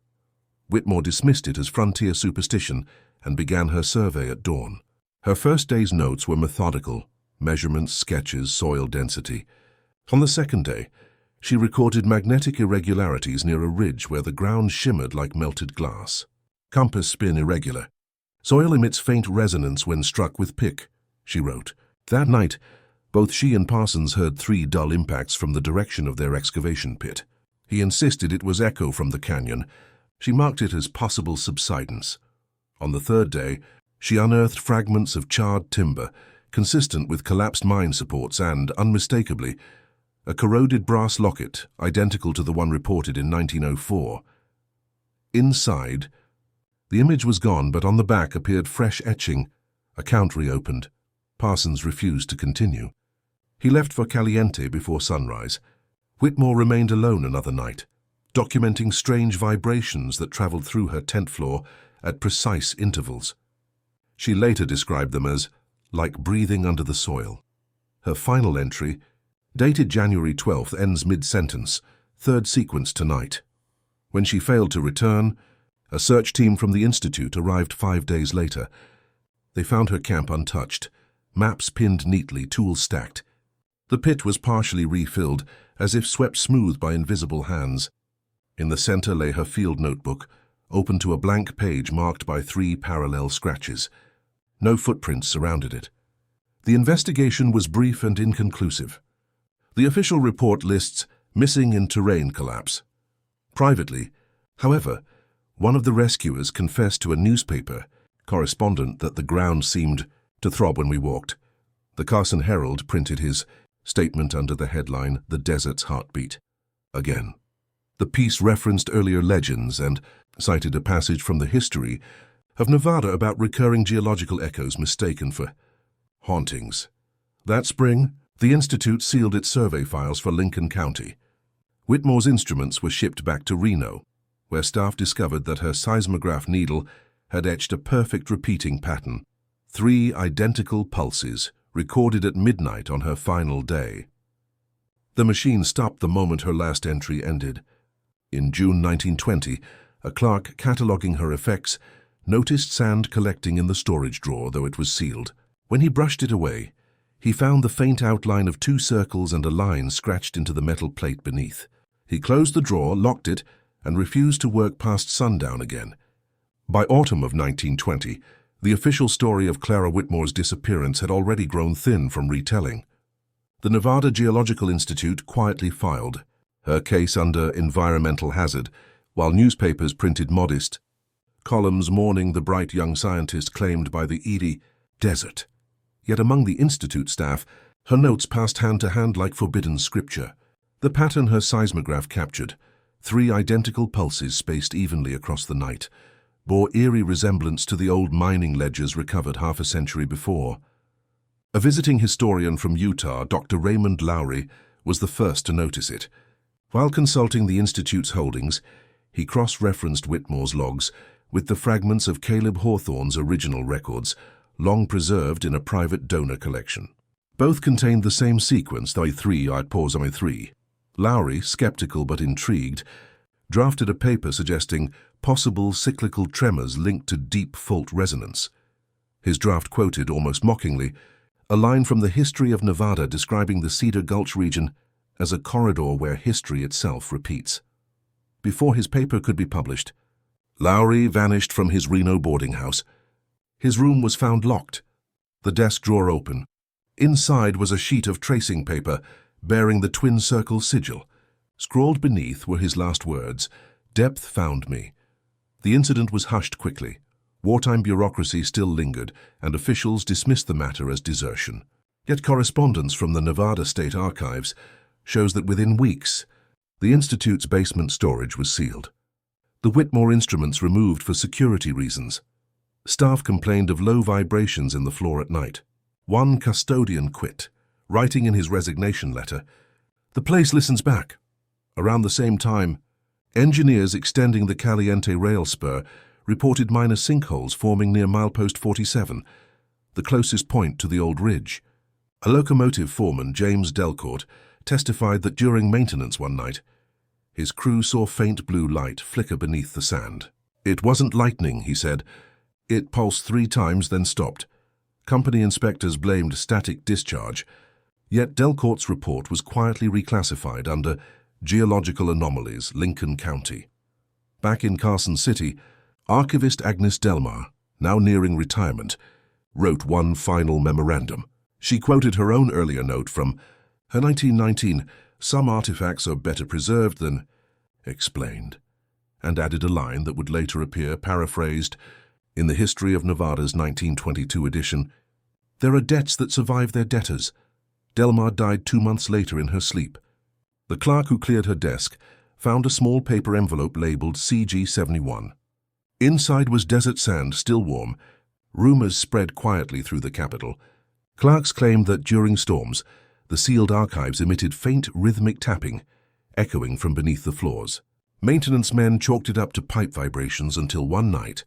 Whitmore dismissed it as frontier superstition and began her survey at dawn. Her first day's notes were methodical: measurements, sketches, soil density. On the second day, she recorded magnetic irregularities near a ridge where the ground shimmered like melted glass. Compass spin irregular. Soil emits faint resonance when struck with pick, she wrote. That night, both she and Parsons heard 3 dull impacts from the direction of their excavation pit. He insisted it was echo from the canyon. She marked it as possible subsidence. On the third day, she unearthed fragments of charred timber, consistent with collapsed mine supports and, unmistakably, a corroded brass locket, identical to the one reported in 1904. Inside, the image was gone, but on the back appeared fresh etching. Account reopened. Parsons refused to continue. He left for Caliente before sunrise. Whitmore remained alone another night, documenting strange vibrations that traveled through her tent floor at precise intervals. She later described them as like breathing under the soil. Her final entry, dated January 12th, ends mid-sentence, third sequence tonight. When she failed to return, a search team from the Institute arrived 5 days later. They found her camp untouched, maps pinned neatly, tools stacked. The pit was partially refilled, as if swept smooth by invisible hands. In the center lay her field notebook, open to a blank page marked by 3 parallel scratches. No footprints surrounded it. The investigation was brief and inconclusive. The official report lists missing in terrain collapse. Privately, however, one of the rescuers confessed to a newspaper correspondent that the ground seemed to throb when we walked. The Carson Herald printed his statement under the headline, "The Desert's Heartbeat." Again, the piece referenced earlier legends and cited a passage from the history of Nevada about recurring geological echoes mistaken for hauntings. That spring, the Institute sealed its survey files for Lincoln County. Whitmore's instruments were shipped back to Reno, where staff discovered that her seismograph needle had etched a perfect repeating pattern, 3 identical pulses recorded at midnight on her final day. The machine stopped the moment her last entry ended. In June 1920, a clerk cataloging her effects noticed sand collecting in the storage drawer, though it was sealed. When he brushed it away, he found the faint outline of 2 circles and a line scratched into the metal plate beneath. He closed the drawer, locked it, and refused to work past sundown again. By autumn of 1920, the official story of Clara Whitmore's disappearance had already grown thin from retelling. The Nevada Geological Institute quietly filed her case under environmental hazard, while newspapers printed modest columns mourning the bright young scientist claimed by the Edie Desert. Yet among the Institute staff, her notes passed hand to hand like forbidden scripture. The pattern her seismograph captured, 3 identical pulses spaced evenly across the night, bore eerie resemblance to the old mining ledgers recovered half a century before. A visiting historian from Utah, Dr. Raymond Lowry, was the first to notice it. While consulting the Institute's holdings, he cross-referenced Whitmore's logs with the fragments of Caleb Hawthorne's original records, long preserved in a private donor collection. Both contained the same sequence, I3. Lowry, skeptical but intrigued, drafted a paper suggesting possible cyclical tremors linked to deep fault resonance. His draft quoted, almost mockingly, a line from the History of Nevada describing the Cedar Gulch region as a corridor where history itself repeats. Before his paper could be published, Lowry vanished from his Reno boarding house. His room was found locked, the desk drawer open. Inside was a sheet of tracing paper bearing the twin circle sigil. Scrawled beneath were his last words, "Depth found me." The incident was hushed quickly. Wartime bureaucracy still lingered, and officials dismissed the matter as desertion. Yet correspondence from the Nevada State Archives shows that within weeks, the Institute's basement storage was sealed. The Whitmore instruments removed for security reasons. Staff complained of low vibrations in the floor at night. One custodian quit, writing in his resignation letter, "The place listens back." Around the same time, engineers extending the Caliente rail spur reported minor sinkholes forming near milepost 47, the closest point to the old ridge. A locomotive foreman, James Delcourt, testified that during maintenance one night, His crew saw faint blue light flicker beneath the sand. "It wasn't lightning," he said. "It pulsed 3 times, then stopped." Company inspectors blamed static discharge, yet Delcourt's report was quietly reclassified under Geological Anomalies, Lincoln County. Back in Carson City, archivist Agnes Delmar, now nearing retirement, wrote one final memorandum. She quoted her own earlier note from her 1919, "Some artifacts are better preserved than explained," and added a line that would later appear paraphrased in the History of Nevada's 1922 edition. "There are debts that survive their debtors." Delmar died 2 months later in her sleep. The clerk who cleared her desk found a small paper envelope labeled CG-71. Inside was desert sand, still warm. Rumors spread quietly through the capital. Clerks claimed that during storms, the sealed archives emitted faint rhythmic tapping, echoing from beneath the floors. Maintenance men chalked it up to pipe vibrations until one night,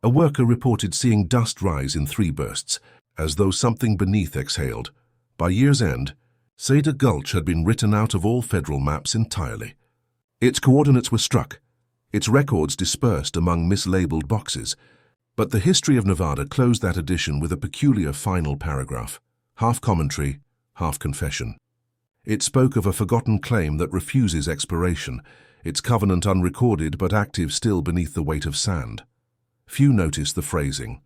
a worker reported seeing dust rise in 3 bursts, as though something beneath exhaled. By year's end, Cedar Gulch had been written out of all federal maps entirely. Its coordinates were struck, its records dispersed among mislabeled boxes, but the History of Nevada closed that edition with a peculiar final paragraph, half commentary, half confession. It spoke of a forgotten claim that refuses exploration, its covenant unrecorded but active still beneath the weight of sand. Few noticed the phrasing.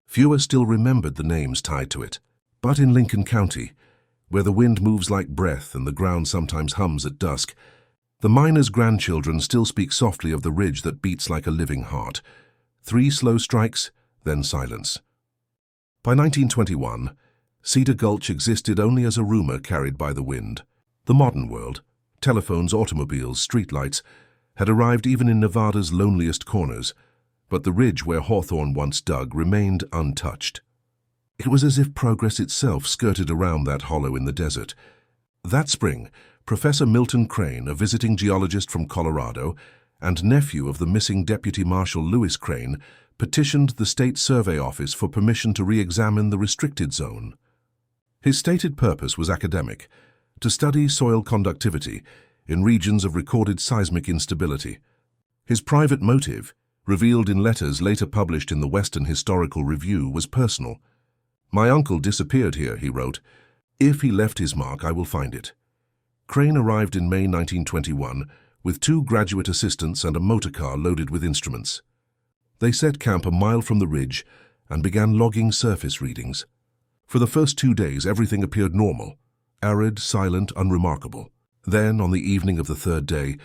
Fewer still remembered the names tied to it. But in Lincoln County, where the wind moves like breath and the ground sometimes hums at dusk, the miners' grandchildren still speak softly of the ridge that beats like a living heart. 3 slow strikes, then silence. By 1921, Cedar Gulch existed only as a rumor carried by the wind. The modern world, telephones, automobiles, streetlights, had arrived even in Nevada's loneliest corners, but the ridge where Hawthorne once dug remained untouched. It was as if progress itself skirted around that hollow in the desert. That spring, Professor Milton Crane, a visiting geologist from Colorado and nephew of the missing Deputy Marshal Lewis Crane, petitioned the State Survey Office for permission to re-examine the restricted zone. His stated purpose was academic, to study soil conductivity in regions of recorded seismic instability. His private motive, revealed in letters later published in the Western Historical Review, was personal. "My uncle disappeared here," he wrote. "If he left his mark, I will find it." Crane arrived in May 1921 with 2 graduate assistants and a motor car loaded with instruments. They set camp a mile from the ridge and began logging surface readings. For the first 2 days, everything appeared normal, arid, silent, unremarkable. Then, on the evening of the 3rd day,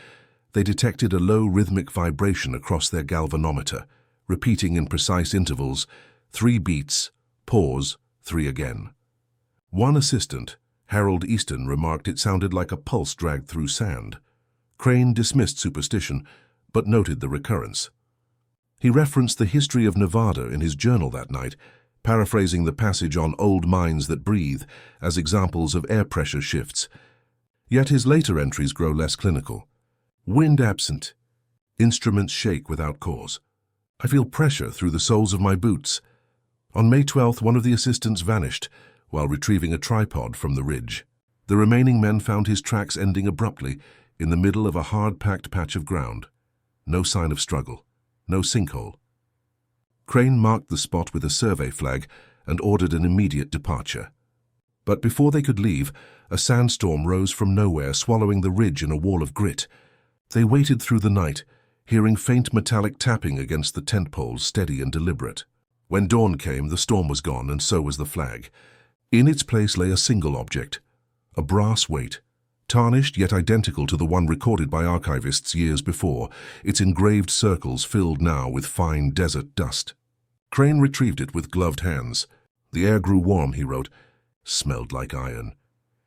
they detected a low rhythmic vibration across their galvanometer, repeating in precise intervals, 3 beats, pause, 3 again. One assistant, Harold Easton, remarked it sounded like a pulse dragged through sand. Crane dismissed superstition, but noted the recurrence. He referenced the History of Nevada in his journal that night, paraphrasing the passage on old mines that breathe as examples of air pressure shifts. Yet his later entries grow less clinical. "Wind absent. Instruments shake without cause. I feel pressure through the soles of my boots." On May 12th, one of the assistants vanished while retrieving a tripod from the ridge. The remaining men found his tracks ending abruptly in the middle of a hard-packed patch of ground. No sign of struggle, no sinkhole. Crane marked the spot with a survey flag and ordered an immediate departure. But before they could leave, a sandstorm rose from nowhere, swallowing the ridge in a wall of grit. They waited through the night, hearing faint metallic tapping against the tent poles, steady and deliberate. When dawn came, the storm was gone, and so was the flag. In its place lay a single object, a brass weight, tarnished yet identical to the one recorded by archivists years before, its engraved circles filled now with fine desert dust. Crane retrieved it with gloved hands. "The air grew warm," he wrote. "Smelled like iron."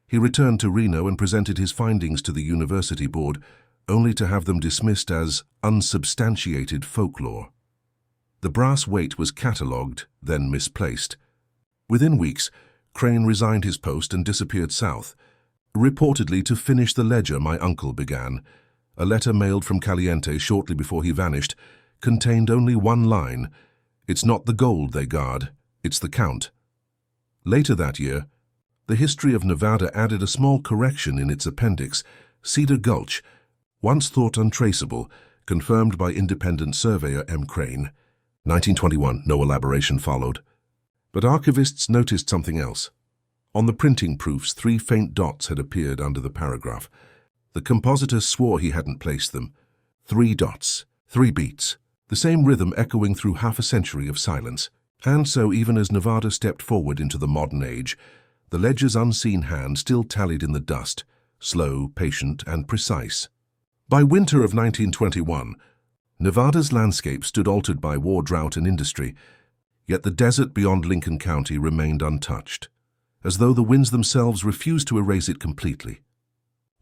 He returned to Reno and presented his findings to the university board, only to have them dismissed as unsubstantiated folklore. The brass weight was catalogued, then misplaced. Within weeks, Crane resigned his post and disappeared south, reportedly to finish the ledger my uncle began. A letter mailed from Caliente shortly before he vanished contained only one line: "It's not the gold they guard, it's the count." Later that year, the History of Nevada added a small correction in its appendix. Cedar Gulch once thought untraceable, confirmed by independent surveyor M. Crane. 1921, no elaboration followed. But archivists noticed something else. On the printing proofs, 3 faint dots had appeared under the paragraph. The compositor swore he hadn't placed them. 3 dots, 3 beats, the same rhythm echoing through half a century of silence. And so, even as Nevada stepped forward into the modern age, the ledger's unseen hand still tallied in the dust, slow, patient, and precise. By winter of 1921, Nevada's landscape stood altered by war, drought, and industry, yet the desert beyond Lincoln County remained untouched, as though the winds themselves refused to erase it completely.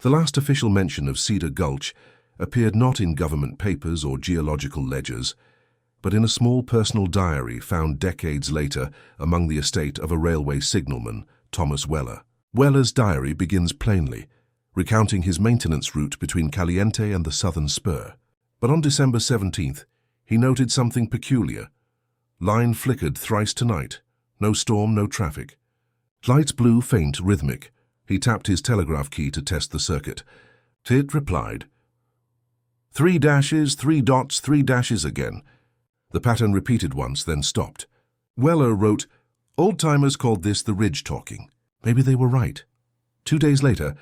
The last official mention of Cedar Gulch appeared not in government papers or geological ledgers, but in a small personal diary found decades later among the estate of a railway signalman, Thomas Weller. Weller's diary begins plainly, recounting his maintenance route between Caliente and the Southern Spur. But on December 17th, he noted something peculiar. Line flickered thrice tonight. No storm, no traffic. Lights blew faint, rhythmic. He tapped his telegraph key to test the circuit. It replied. 3 dashes, 3 dots, 3 dashes again. The pattern repeated once, then stopped. Weller wrote, "Old-timers called this the ridge talking." Maybe they were right. 2 days later,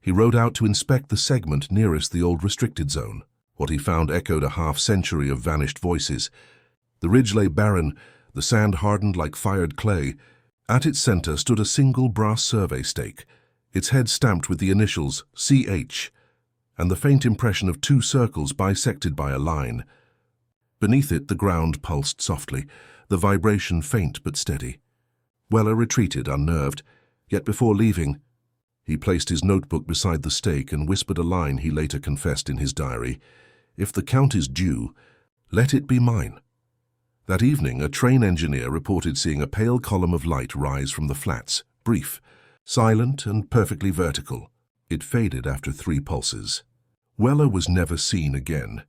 he rode out to inspect the segment nearest the old restricted zone. What he found echoed a half-century of vanished voices. The ridge lay barren, the sand hardened like fired clay. At its center stood a single brass survey stake, its head stamped with the initials CH, and the faint impression of 2 circles bisected by a line. Beneath it, the ground pulsed softly, the vibration faint but steady. Weller retreated, unnerved, yet before leaving, he placed his notebook beside the stake and whispered a line he later confessed in his diary. "If the count is due, let it be mine." That evening, a train engineer reported seeing a pale column of light rise from the flats, brief, silent, and perfectly vertical. It faded after 3 pulses. Weller was never seen again.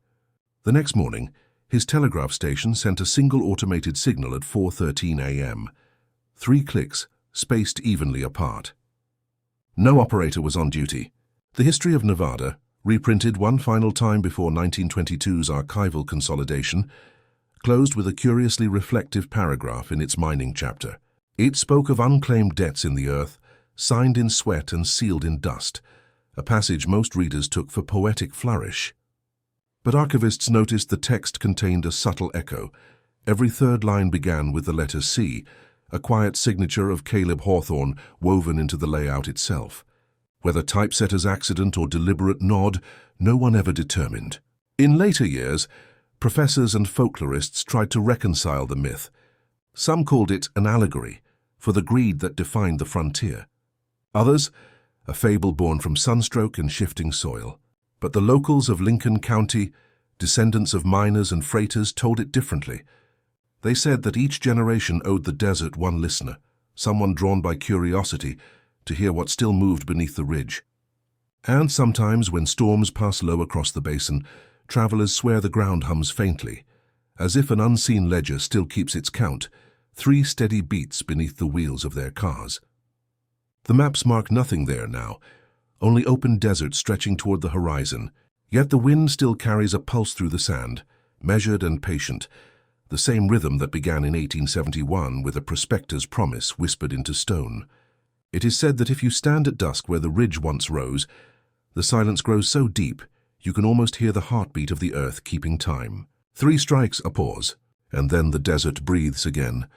The next morning, his telegraph station sent a single automated signal at 4:13 a.m. 3 clicks, spaced evenly apart. No operator was on duty. The history of Nevada, reprinted one final time before 1922's archival consolidation, closed with a curiously reflective paragraph in its mining chapter. It spoke of unclaimed debts in the earth, signed in sweat and sealed in dust, a passage most readers took for poetic flourish. But archivists noticed the text contained a subtle echo. Every 3rd line began with the letter C, a quiet signature of Caleb Hawthorne woven into the layout itself. Whether typesetter's accident or deliberate nod, no one ever determined. In later years, professors and folklorists tried to reconcile the myth. Some called it an allegory for the greed that defined the frontier. Others, a fable born from sunstroke and shifting soil. But the locals of Lincoln County, descendants of miners and freighters, told it differently. They said that each generation owed the desert one listener, someone drawn by curiosity to hear what still moved beneath the ridge. And sometimes, when storms pass low across the basin, travelers swear the ground hums faintly, as if an unseen ledger still keeps its count, 3 steady beats beneath the wheels of their cars. The maps mark nothing there now, only open desert stretching toward the horizon, yet the wind still carries a pulse through the sand, measured and patient, the same rhythm that began in 1871 with a prospector's promise whispered into stone. It is said that if you stand at dusk where the ridge once rose, the silence grows so deep you can almost hear the heartbeat of the earth keeping time. 3 strikes, a pause, and then the desert breathes again,